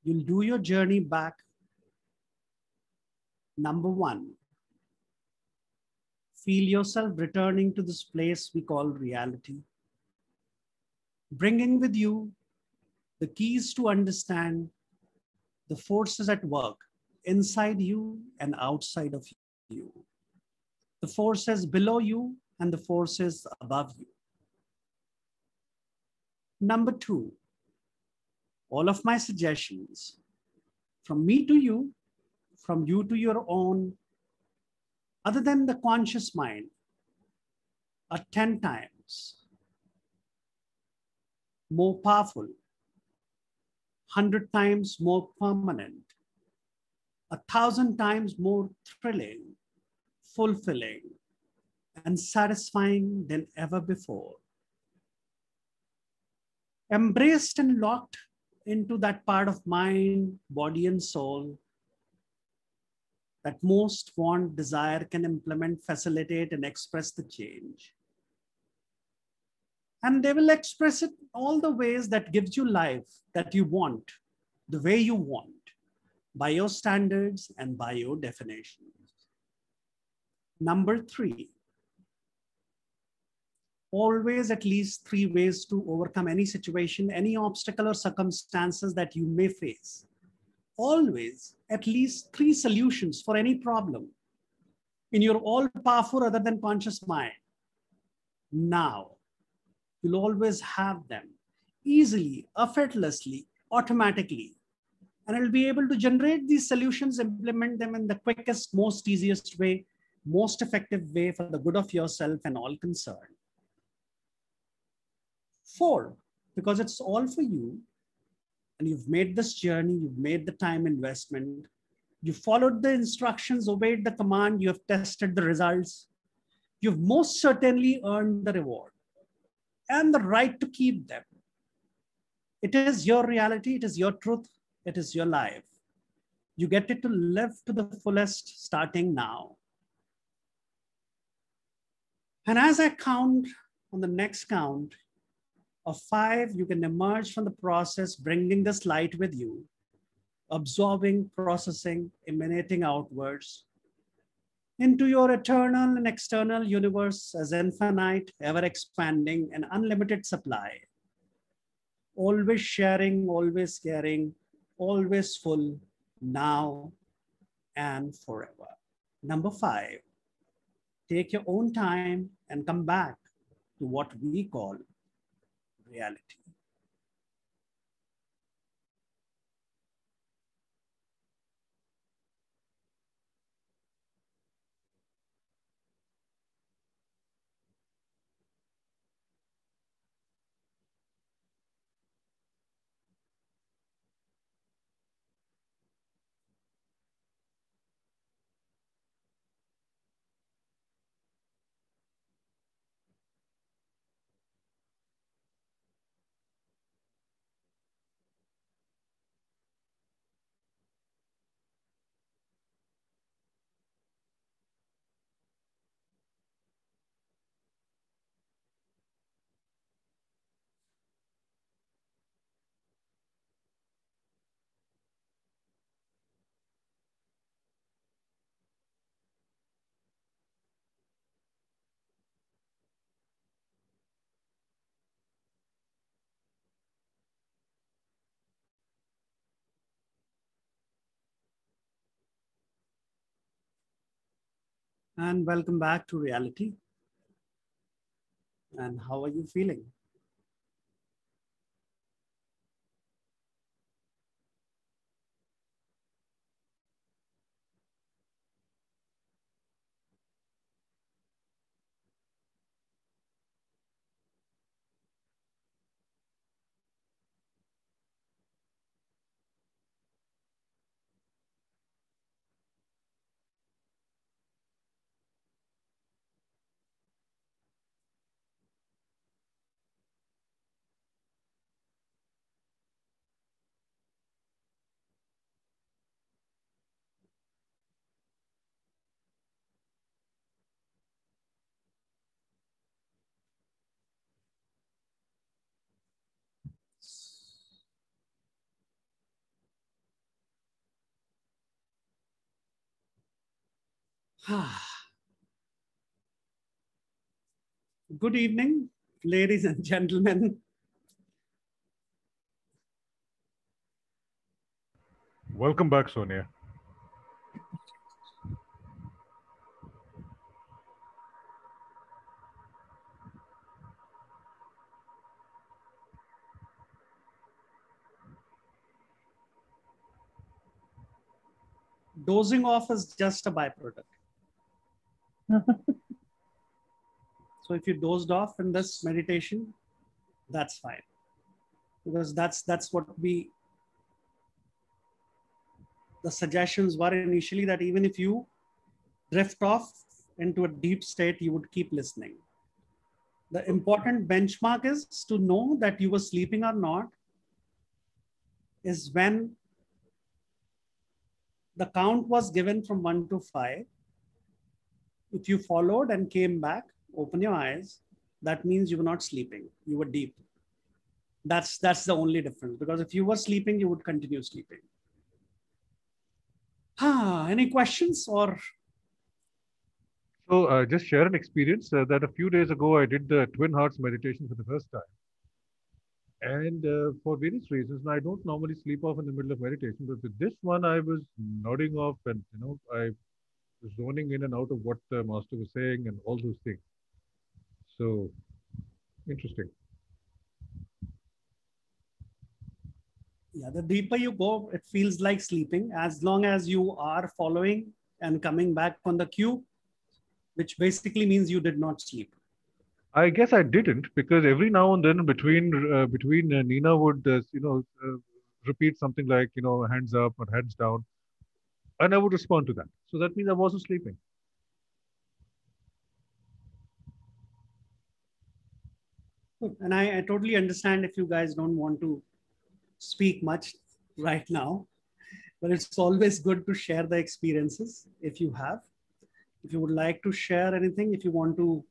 you'll do your journey back. Number 1, feel yourself returning to this place we call reality, bringing with you the keys to understand the forces at work inside you and outside of you, the forces below you and the forces above you. Number 2, all of my suggestions from me to you, from you to your own, other than the conscious mind, are 10 times more powerful, 100 times more permanent, 1,000 times more thrilling, fulfilling, and satisfying than ever before. Embraced and locked into that part of mind, body, and soul that most want, desire, can implement, facilitate, and express the change. And they will express it all the ways that gives you life that you want, the way you want, by your standards and by your definitions. Number 3, always at least 3 ways to overcome any situation, any obstacle or circumstances that you may face. always at least 3 solutions for any problem in your all-powerful other than conscious mind. Now, you'll always have them easily, effortlessly, automatically. And it'll be able to generate these solutions, implement them in the quickest, most easiest way, most effective way for the good of yourself and all concerned. 4, because it's all for you, and you've made this journey, you've made the time investment, you followed the instructions, obeyed the command, you have tested the results, you've most certainly earned the reward and the right to keep them. It is your reality, it is your truth, it is your life. You get it to live to the fullest starting now. And as I count on the next count of 5, you can emerge from the process, bringing this light with you, absorbing, processing, emanating outwards into your eternal and external universe as infinite, ever expanding, and unlimited supply. Always sharing, always caring, always full, now and forever. Number 5, take your own time and come back to what we call reality. And welcome back to reality. And how are you feeling? Good evening, ladies and gentlemen. Welcome back, Sonia. Dozing off is just a byproduct. So if you dozed off in this meditation, that's fine. Because that's what the suggestions were initially, that even if you drift off into a deep state, you would keep listening. The important benchmark is to know that you were sleeping or not is when the count was given from 1 to 5. If you followed and came back, open your eyes, that means you were not sleeping, you were deep. That's the only difference, because if you were sleeping, you would continue sleeping. Any questions or? So just share an experience that a few days ago, I did the Twin Hearts meditation for the first time. And for various reasons, and I don't normally sleep off in the middle of meditation, but with this one, I was nodding off and, I was zoning in and out of what the master was saying and all those things. So, interesting. Yeah, the deeper you go, it feels like sleeping. As long as you are following and coming back on the cue, which basically means you did not sleep. I guess I didn't, because every now and then between Nina would repeat something like hands up or hands down, and I would respond to that. So that means I wasn't sleeping. And I totally understand if you guys don't want to speak much right now, but it's always good to share the experiences if you have. If you would like to share anything, if you want to.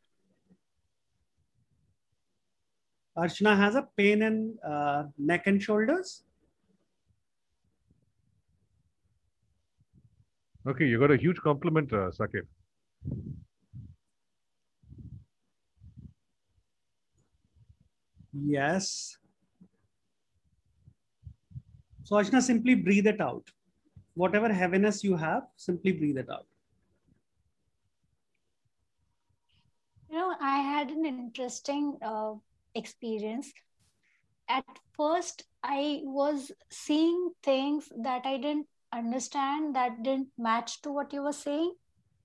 Archana has a pain in neck and shoulders. Okay, you got a huge compliment, Saket. Yes. So Archana, simply breathe it out. Whatever heaviness you have, simply breathe it out. I had an interesting experience. At first, I was seeing things that I didn't understand, that didn't match to what you were saying.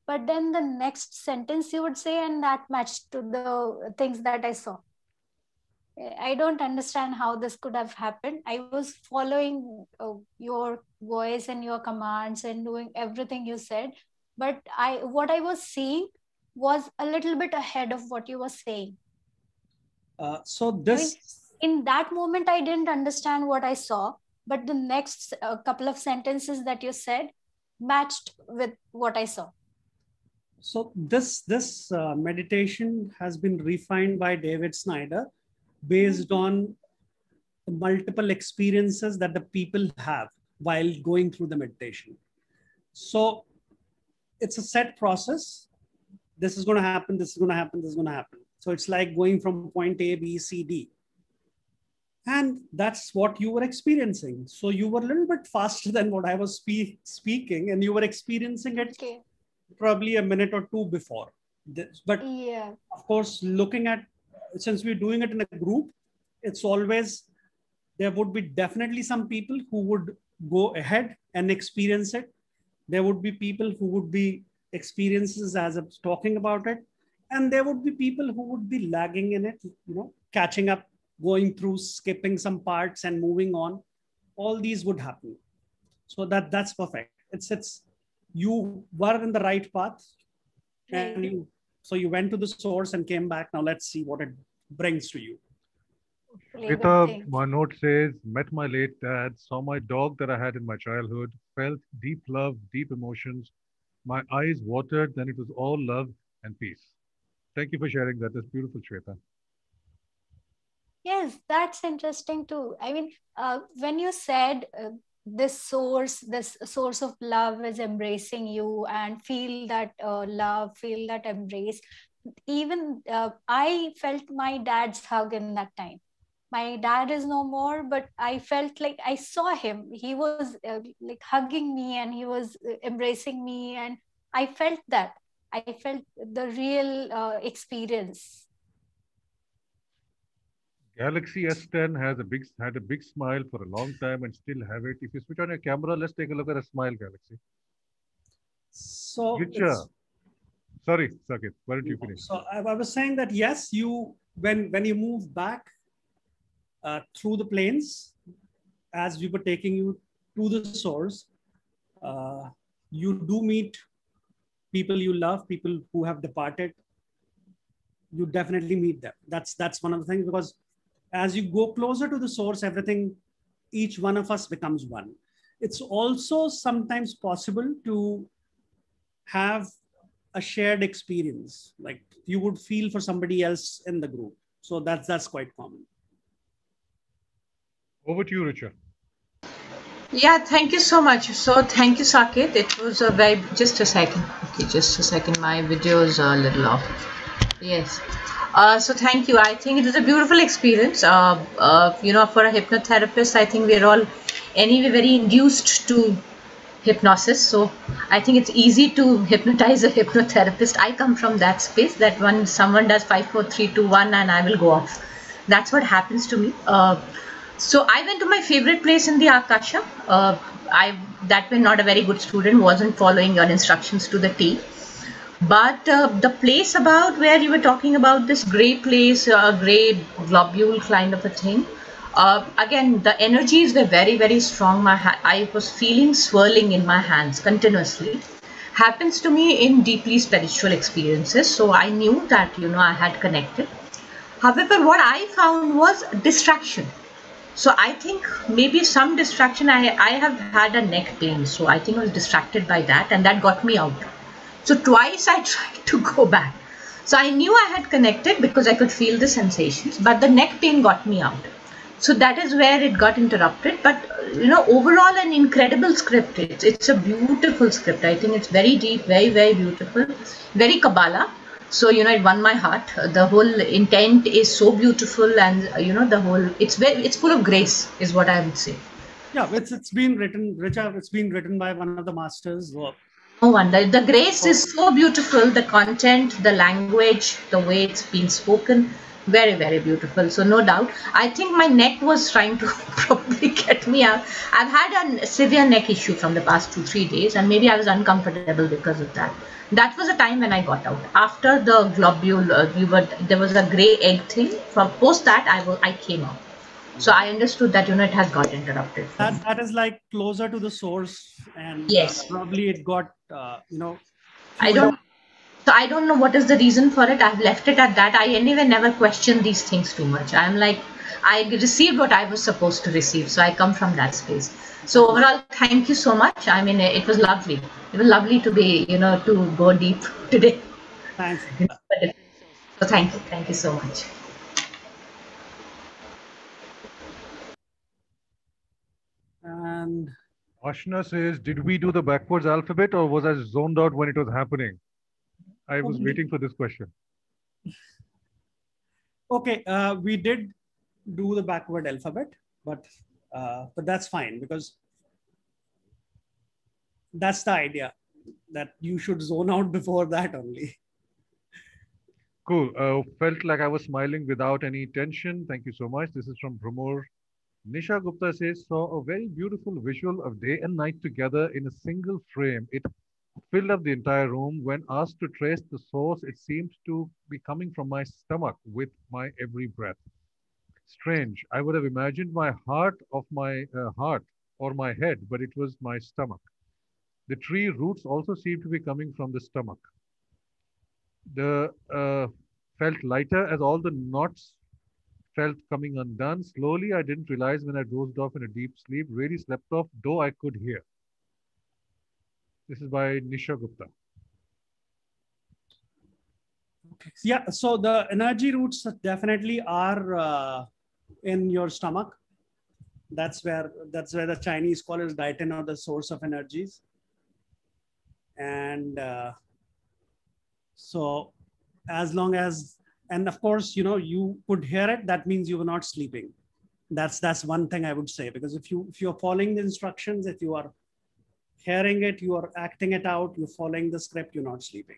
But then the next sentence you would say, and that matched to the things that I saw. I don't understand how this could have happened. I was following your voice and your commands and doing everything you said. But what I was seeing was a little bit ahead of what you were saying. In that moment, I didn't understand what I saw, but the next couple of sentences that you said matched with what I saw. So this meditation has been refined by David Snyder based on the multiple experiences that the people have while going through the meditation. So it's a set process. This is going to happen, this is going to happen, this is going to happen. So it's like going from point A, B, C, D. And that's what you were experiencing. So you were a little bit faster than what I was speaking, and you were experiencing it probably a minute or two before. But yeah, of course, looking at, since we're doing it in a group, it's always, there would be definitely some people who would go ahead and experience it. There would be people who would be experiences as I was talking about it. And there would be people who would be lagging in it, catching up, going through, skipping some parts and moving on. All these would happen. So that's perfect. It's you were in the right path. And so you went to the source and came back. Now let's see what it brings to you. One note says, met my late dad, saw my dog that I had in my childhood, felt deep love, deep emotions. My eyes watered, then it was all love and peace. Thank you for sharing that. That's beautiful, Shweta. Yes, that's interesting too. I mean, when you said this source of love is embracing you, and feel that love, feel that embrace, even I felt my dad's hug in that time. My dad is no more, but I felt like I saw him. He was like hugging me, and he was embracing me, and I felt that. I felt the real experience. Galaxy S10 had a big smile for a long time and still have it. If you switch on your camera, let's take a look at a smile, Galaxy. So sorry, Saket, why don't you finish? So I was saying that yes, when you move back through the planes, as we were taking you to the source, you do meet people you love, people who have departed. You definitely meet them. That's one of the things, because as you go closer to the source, each one of us becomes one. It's also sometimes possible to have a shared experience, like you would feel for somebody else in the group. So that's quite common. Over to you, Richa. Yeah, thank you so much. So thank you, Saket. It was a very, just a second. Okay, just a second. My video is a little off. Yes. So thank you. I think it is a beautiful experience. For a hypnotherapist, I think we're all anyway very induced to hypnosis. So I think it's easy to hypnotize a hypnotherapist. I come from that space that when someone does 5, 4, 3, 2, 1 and I will go off. That's what happens to me. So I went to my favorite place in the Akasha. I that way not a very good student, wasn't following your instructions to the T. But the place about where you were talking about this gray place, gray globule kind of a thing. Again, the energies were very, very strong. I was feeling swirling in my hands continuously. Happens to me in deeply spiritual experiences. So I knew that, I had connected. However, what I found was distraction. So I think maybe some distraction. I have had a neck pain. So I think I was distracted by that and that got me out. So twice I tried to go back. So I knew I had connected because I could feel the sensations, but the neck pain got me out. So that is where it got interrupted. But overall an incredible script. It's a beautiful script. I think it's very deep, very, very beautiful, very Kabbalah. So it won my heart. The whole intent is so beautiful, and the whole it's full of grace, is what I would say. Yeah, it's been written, Richa. It's been written by one of the masters' work. No wonder. The grace is so beautiful. The content, the language, the way it's been spoken, very, very beautiful. So no doubt. I think my neck was trying to probably get me out. I've had a severe neck issue from the past 2, 3 days, and maybe I was uncomfortable because of that. That was a time when I got out. After the globule, there was a gray egg thing. From post that, I came out. So I understood that it has got interrupted. That is like closer to the source, and yes, probably it got I don't know what is the reason for it. I've left it at that. I anyway never question these things too much. I'm like, I received what I was supposed to receive. So I come from that space. So overall, thank you so much. I mean, it was lovely. It was lovely to be, to go deep today. Thanks. So thank you. Thank you so much. And Ashna says, did we do the backwards alphabet or was I zoned out when it was happening? I was waiting for this question. Okay, we did do the backward alphabet, but that's fine because that's the idea, that you should zone out before that only. Cool. Felt like I was smiling without any tension. Thank you so much. This is from Pramod. Nisha Gupta says, saw a very beautiful visual of day and night together in a single frame. It filled up the entire room. When asked to trace the source, it seemed to be coming from my stomach with my every breath. Strange. I would have imagined my heart of my heart or my head, but it was my stomach. The tree roots also seemed to be coming from the stomach. The felt lighter as all the knots felt coming undone. Slowly, I didn't realize when I dozed off in a deep sleep, really slept off, though I could hear. This is by Nisha Gupta. Okay. Yeah, so the energy roots definitely are in your stomach. That's where the Chinese call it Daiten, or the source of energies. And so as long as, and of course, you could hear it, that means you were not sleeping. That's one thing I would say, because if you're following the instructions, if you are hearing it, you are acting it out, you're following the script, you're not sleeping.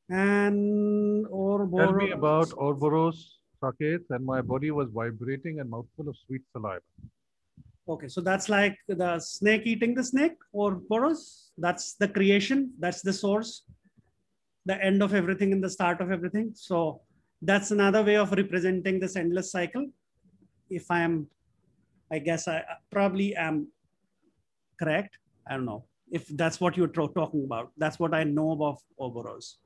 And Ouroboros. Tell me about Ouroboros, Saket, and my body was vibrating and mouthful of sweet saliva. Okay, so that's like the snake eating the snake, Ouroboros. That's the creation, that's the source, the end of everything and the start of everything. So that's another way of representing this endless cycle. If I guess I probably am correct. I don't know if that's what you're talking about. That's what I know about Ouroboros.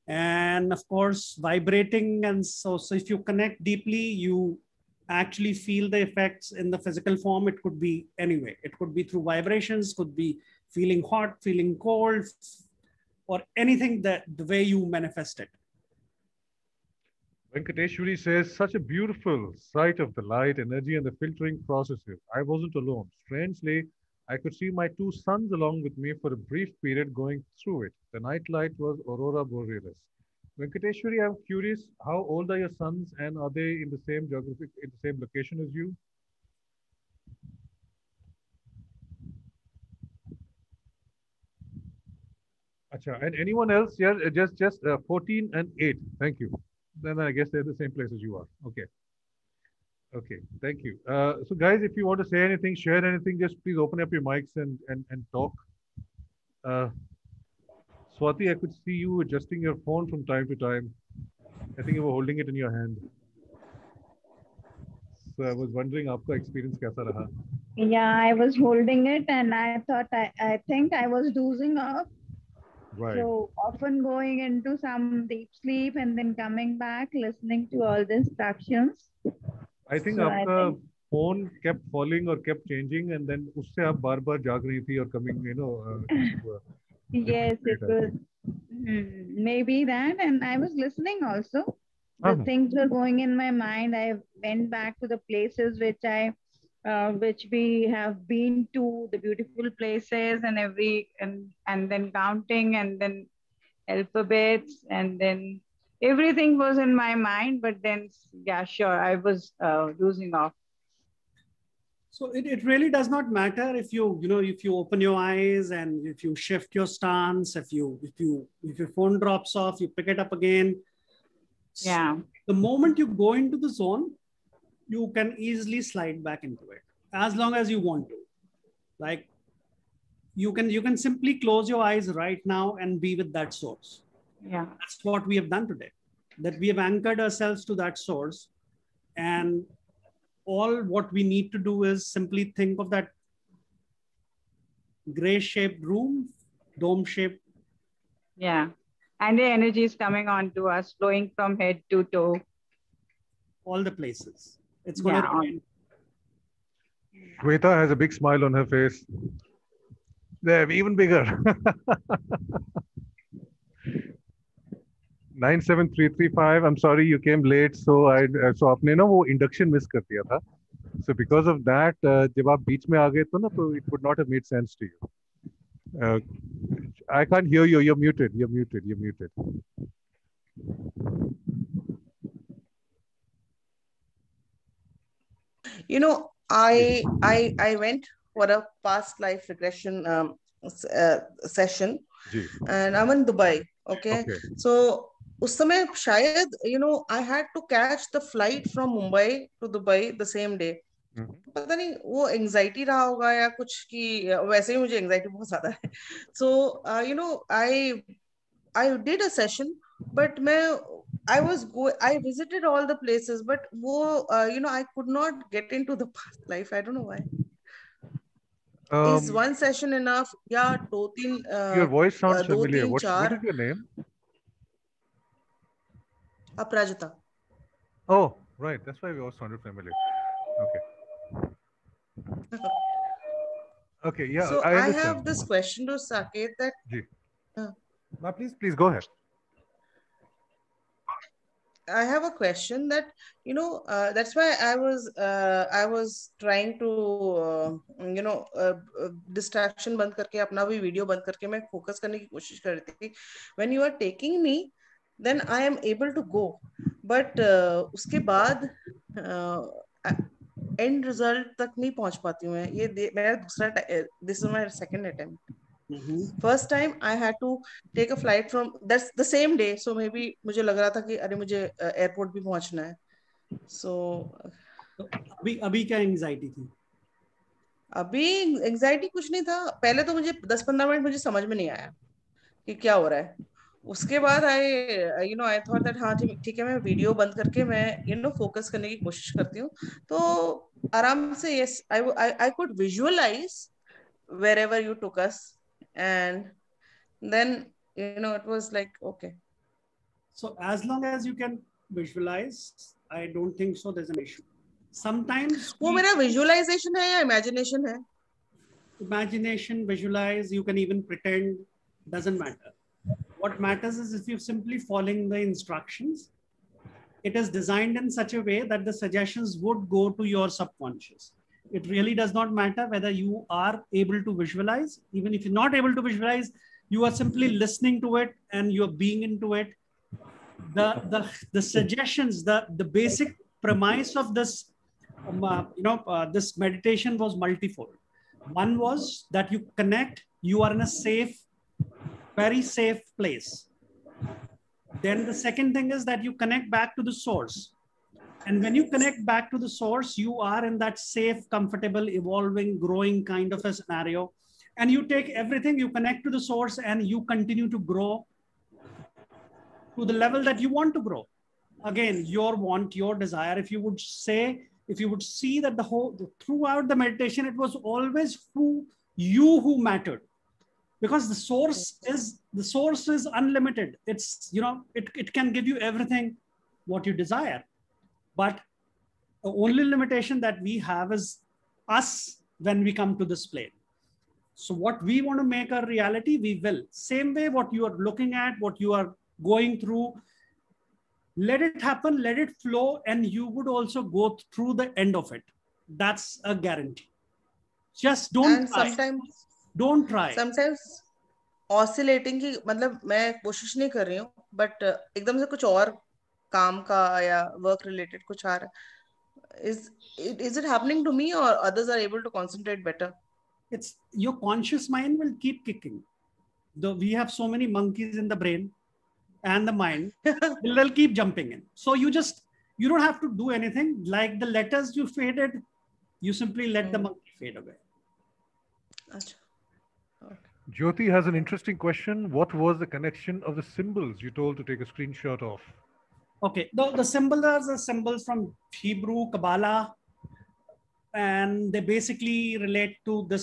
And of course, vibrating. And so if you connect deeply, you actually feel the effects in the physical form. It could be anyway. It could be through vibrations, could be feeling hot, feeling cold, or anything that the way you manifest it. Venkateshwari says, such a beautiful sight of the light, energy, and the filtering processes. I wasn't alone. Strangely, I could see my two sons along with me for a brief period going through it. The night light was Aurora Borealis, Venkateshwari, I'm curious, how old are your sons and are they in the same geographic, in the same location as you? Acha, and anyone else? Yeah, just 14 and 8. Thank you. Then I guess they're the same place as you are. Okay. Okay. Thank you. So guys, if you want to say anything, share anything, just please open up your mics and talk. Uh, Swati, I could see you adjusting your phone from time to time. I think you were holding it in your hand. So I was wondering, आपका experience कैसा रहा? Yeah, I was holding it and I thought I think I was dozing off. Right. So often going into some deep sleep and then coming back, listening to all the instructions. I think So आपका I think, phone kept falling or kept changing, and then उससे आप बार-बार जाग रही थी or coming, yes, it was maybe that, and I was listening also. The things were going in my mind. I went back to the places which we have been to, the beautiful places, and then counting, and then alphabets, and then everything was in my mind. But then, yeah, sure, I was losing off. So it really does not matter if if you open your eyes and if you shift your stance, if your phone drops off, you pick it up again. Yeah. The moment you go into the zone, you can easily slide back into it as long as you want to. Like you can simply close your eyes right now and be with that source. Yeah. That's what we have done today. That we have anchored ourselves to that source, and all what we need to do is simply think of that gray shaped room, dome shaped. Yeah. And the energy is coming on to us, flowing from head to toe. All the places. It's going to remain. Shweta has a big smile on her face. They're even bigger. 97335. I'm sorry you came late. So आपने ना वो induction miss कर दिया था. So because of that, जब आप बीच में आ गए तो ना तो it would not have made sense to you. I can't hear you. You're muted. You're muted. You're muted. You know, I went for a past life regression session, and I'm in Dubai. Okay. So उस समय शायद I had to catch the flight from Mumbai to Dubai the same day. पता नहीं वो anxiety रहा होगा या कुछ कि वैसे ही मुझे एंजाइटी बहुत ज्यादा है. So I did a session, but I visited all the places, but वो I could not get into the past life. I don't know why. Is one session enough? Yeah, दो तीन. Your voice sounds familiar. What is your name? Aprajita. Oh, right. That's why we all sounded familiar. Okay. Okay, yeah. So I have this question to Saket that. No, please go ahead. I have a question that that's why I was trying to distraction बंद करके अपना भी video बंद करके मैं focus करने की कोशिश कर रही थी. When you are taking me, then I am able to go, but उसके बाद end result तक नहीं पहुंच पाती हूँ मैं. ये मेरा दूसरा this is my second attempt. First time I had to take a flight from that's the same day, so maybe मुझे लग रहा था कि अरे मुझे एयरपोर्ट भी पहुंचना है. So अभी क्या एंजाइटी थी? अभी एंजाइटी कुछ नहीं था. पहले तो मुझे 10-15 मिनट मुझे समझ में नहीं आया कि क्या हो रहा है. उसके बाद I thought that हाँ ठीक है, मैं वीडियो बंद करके मैं फोकस करने की कोशिश करती हूँ. तो आराम से yes I could visualize wherever you took us, and then it was like okay. So as long as you can visualize, I don't think so there's an issue. Sometimes वो मेरा visualization है या imagination है? Imagination, visualize, you can even pretend, doesn't matter. What matters is if you're simply following the instructions. It is designed in such a way that the suggestions would go to your subconscious. It really does not matter whether you are able to visualize. Even if you're not able to visualize, you are simply listening to it and you're being into it. the suggestions, the basic premise of this, this meditation was multifold. One was that you connect, you are in a safe, very safe place. Then the second thing is that you connect back to the source. And when you connect back to the source, you are in that safe, comfortable, evolving, growing kind of a scenario. And you take everything, you connect to the source, and you continue to grow to the level that you want to grow. Again, your want, your desire. If you would see that throughout the meditation, it was always who mattered. Because the source is unlimited. It's, it can give you everything what you desire. But the only limitation that we have is us when we come to this plane. So what we want to make a reality, we will. Same way what you are looking at, what you are going through, let it happen, let it flow, and you would also go through the end of it. That's a guarantee. Just don't try. Don't try. Sometimes oscillating की मतलब मैं कोशिश नहीं कर रही हूँ, but एकदम से कुछ और काम का या work related कुछ आ रहा है. Is it happening to me, or others are able to concentrate better? It's your conscious mind will keep kicking. We have so many monkeys in the brain and the mind. They'll keep jumping in. So you don't have to do anything. Like the letters you faded, you simply let the monkey fade away. Achha. Okay. Jyoti has an interesting question. What was the connection of the symbols you told to take a screenshot of? Okay, the symbols are the symbols from Hebrew, Kabbalah, and they basically relate to the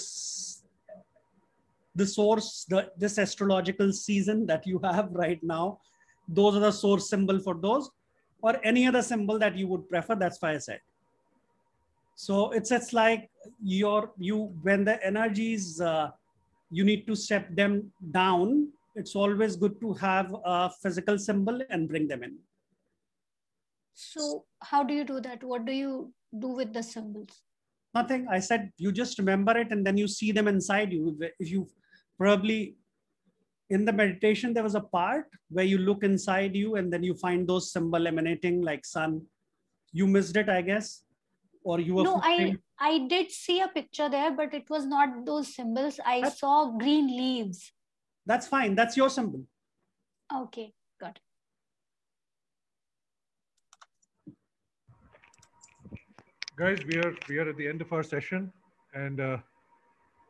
source, this astrological season that you have right now. Those are the source symbol for those, or any other symbol that you would prefer. That's why I said. So it's like when the energies, you need to step them down. It's always good to have a physical symbol and bring them in. So how do you do that? What do you do with the symbols? Nothing. I said you just remember it and then you see them inside you. If you probably in the meditation, there was a part where you look inside you and then you find those symbols emanating like sun. You missed it, I guess, or you were. No, I did see a picture there, but it was not those symbols. I saw green leaves. That's fine. That's your symbol. Okay, got it. Guys, we are at the end of our session, and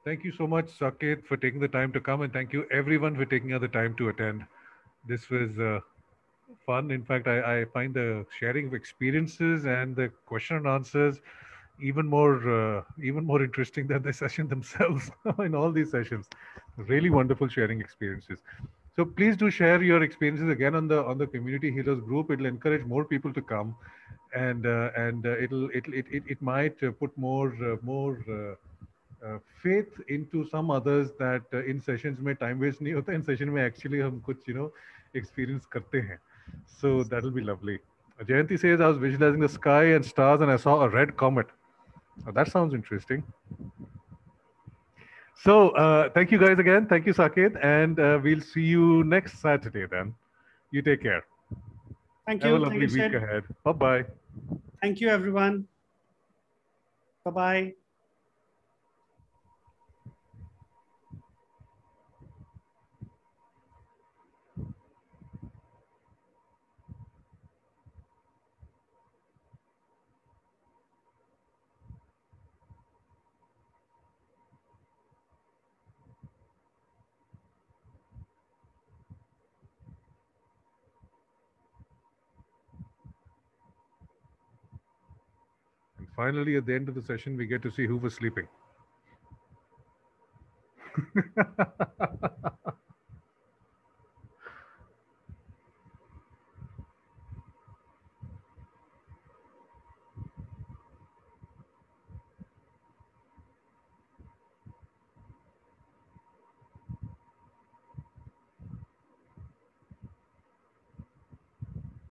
thank you so much, Saket, for taking the time to come, and thank you everyone for taking the time to attend. This was fun. In fact, I find the sharing of experiences and the question and answers even more interesting than the session themselves. In all these sessions, really wonderful sharing experiences. So please do share your experiences again on the Community Healers group. It'll encourage more people to come, and it might put more faith into some others that in sessions में time waste नहीं होता, in session में actually हम कुछ experience करते हैं. So that'll be lovely. Jayanti says, I was visualizing the sky and stars and I saw a red comet. Oh, that sounds interesting. So thank you guys again. Thank you, Saket. And we'll see you next Saturday then. You take care. Thank you. Have a lovely week ahead. Bye-bye. Thank you, everyone. Bye-bye. Finally, at the end of the session, we get to see who was sleeping.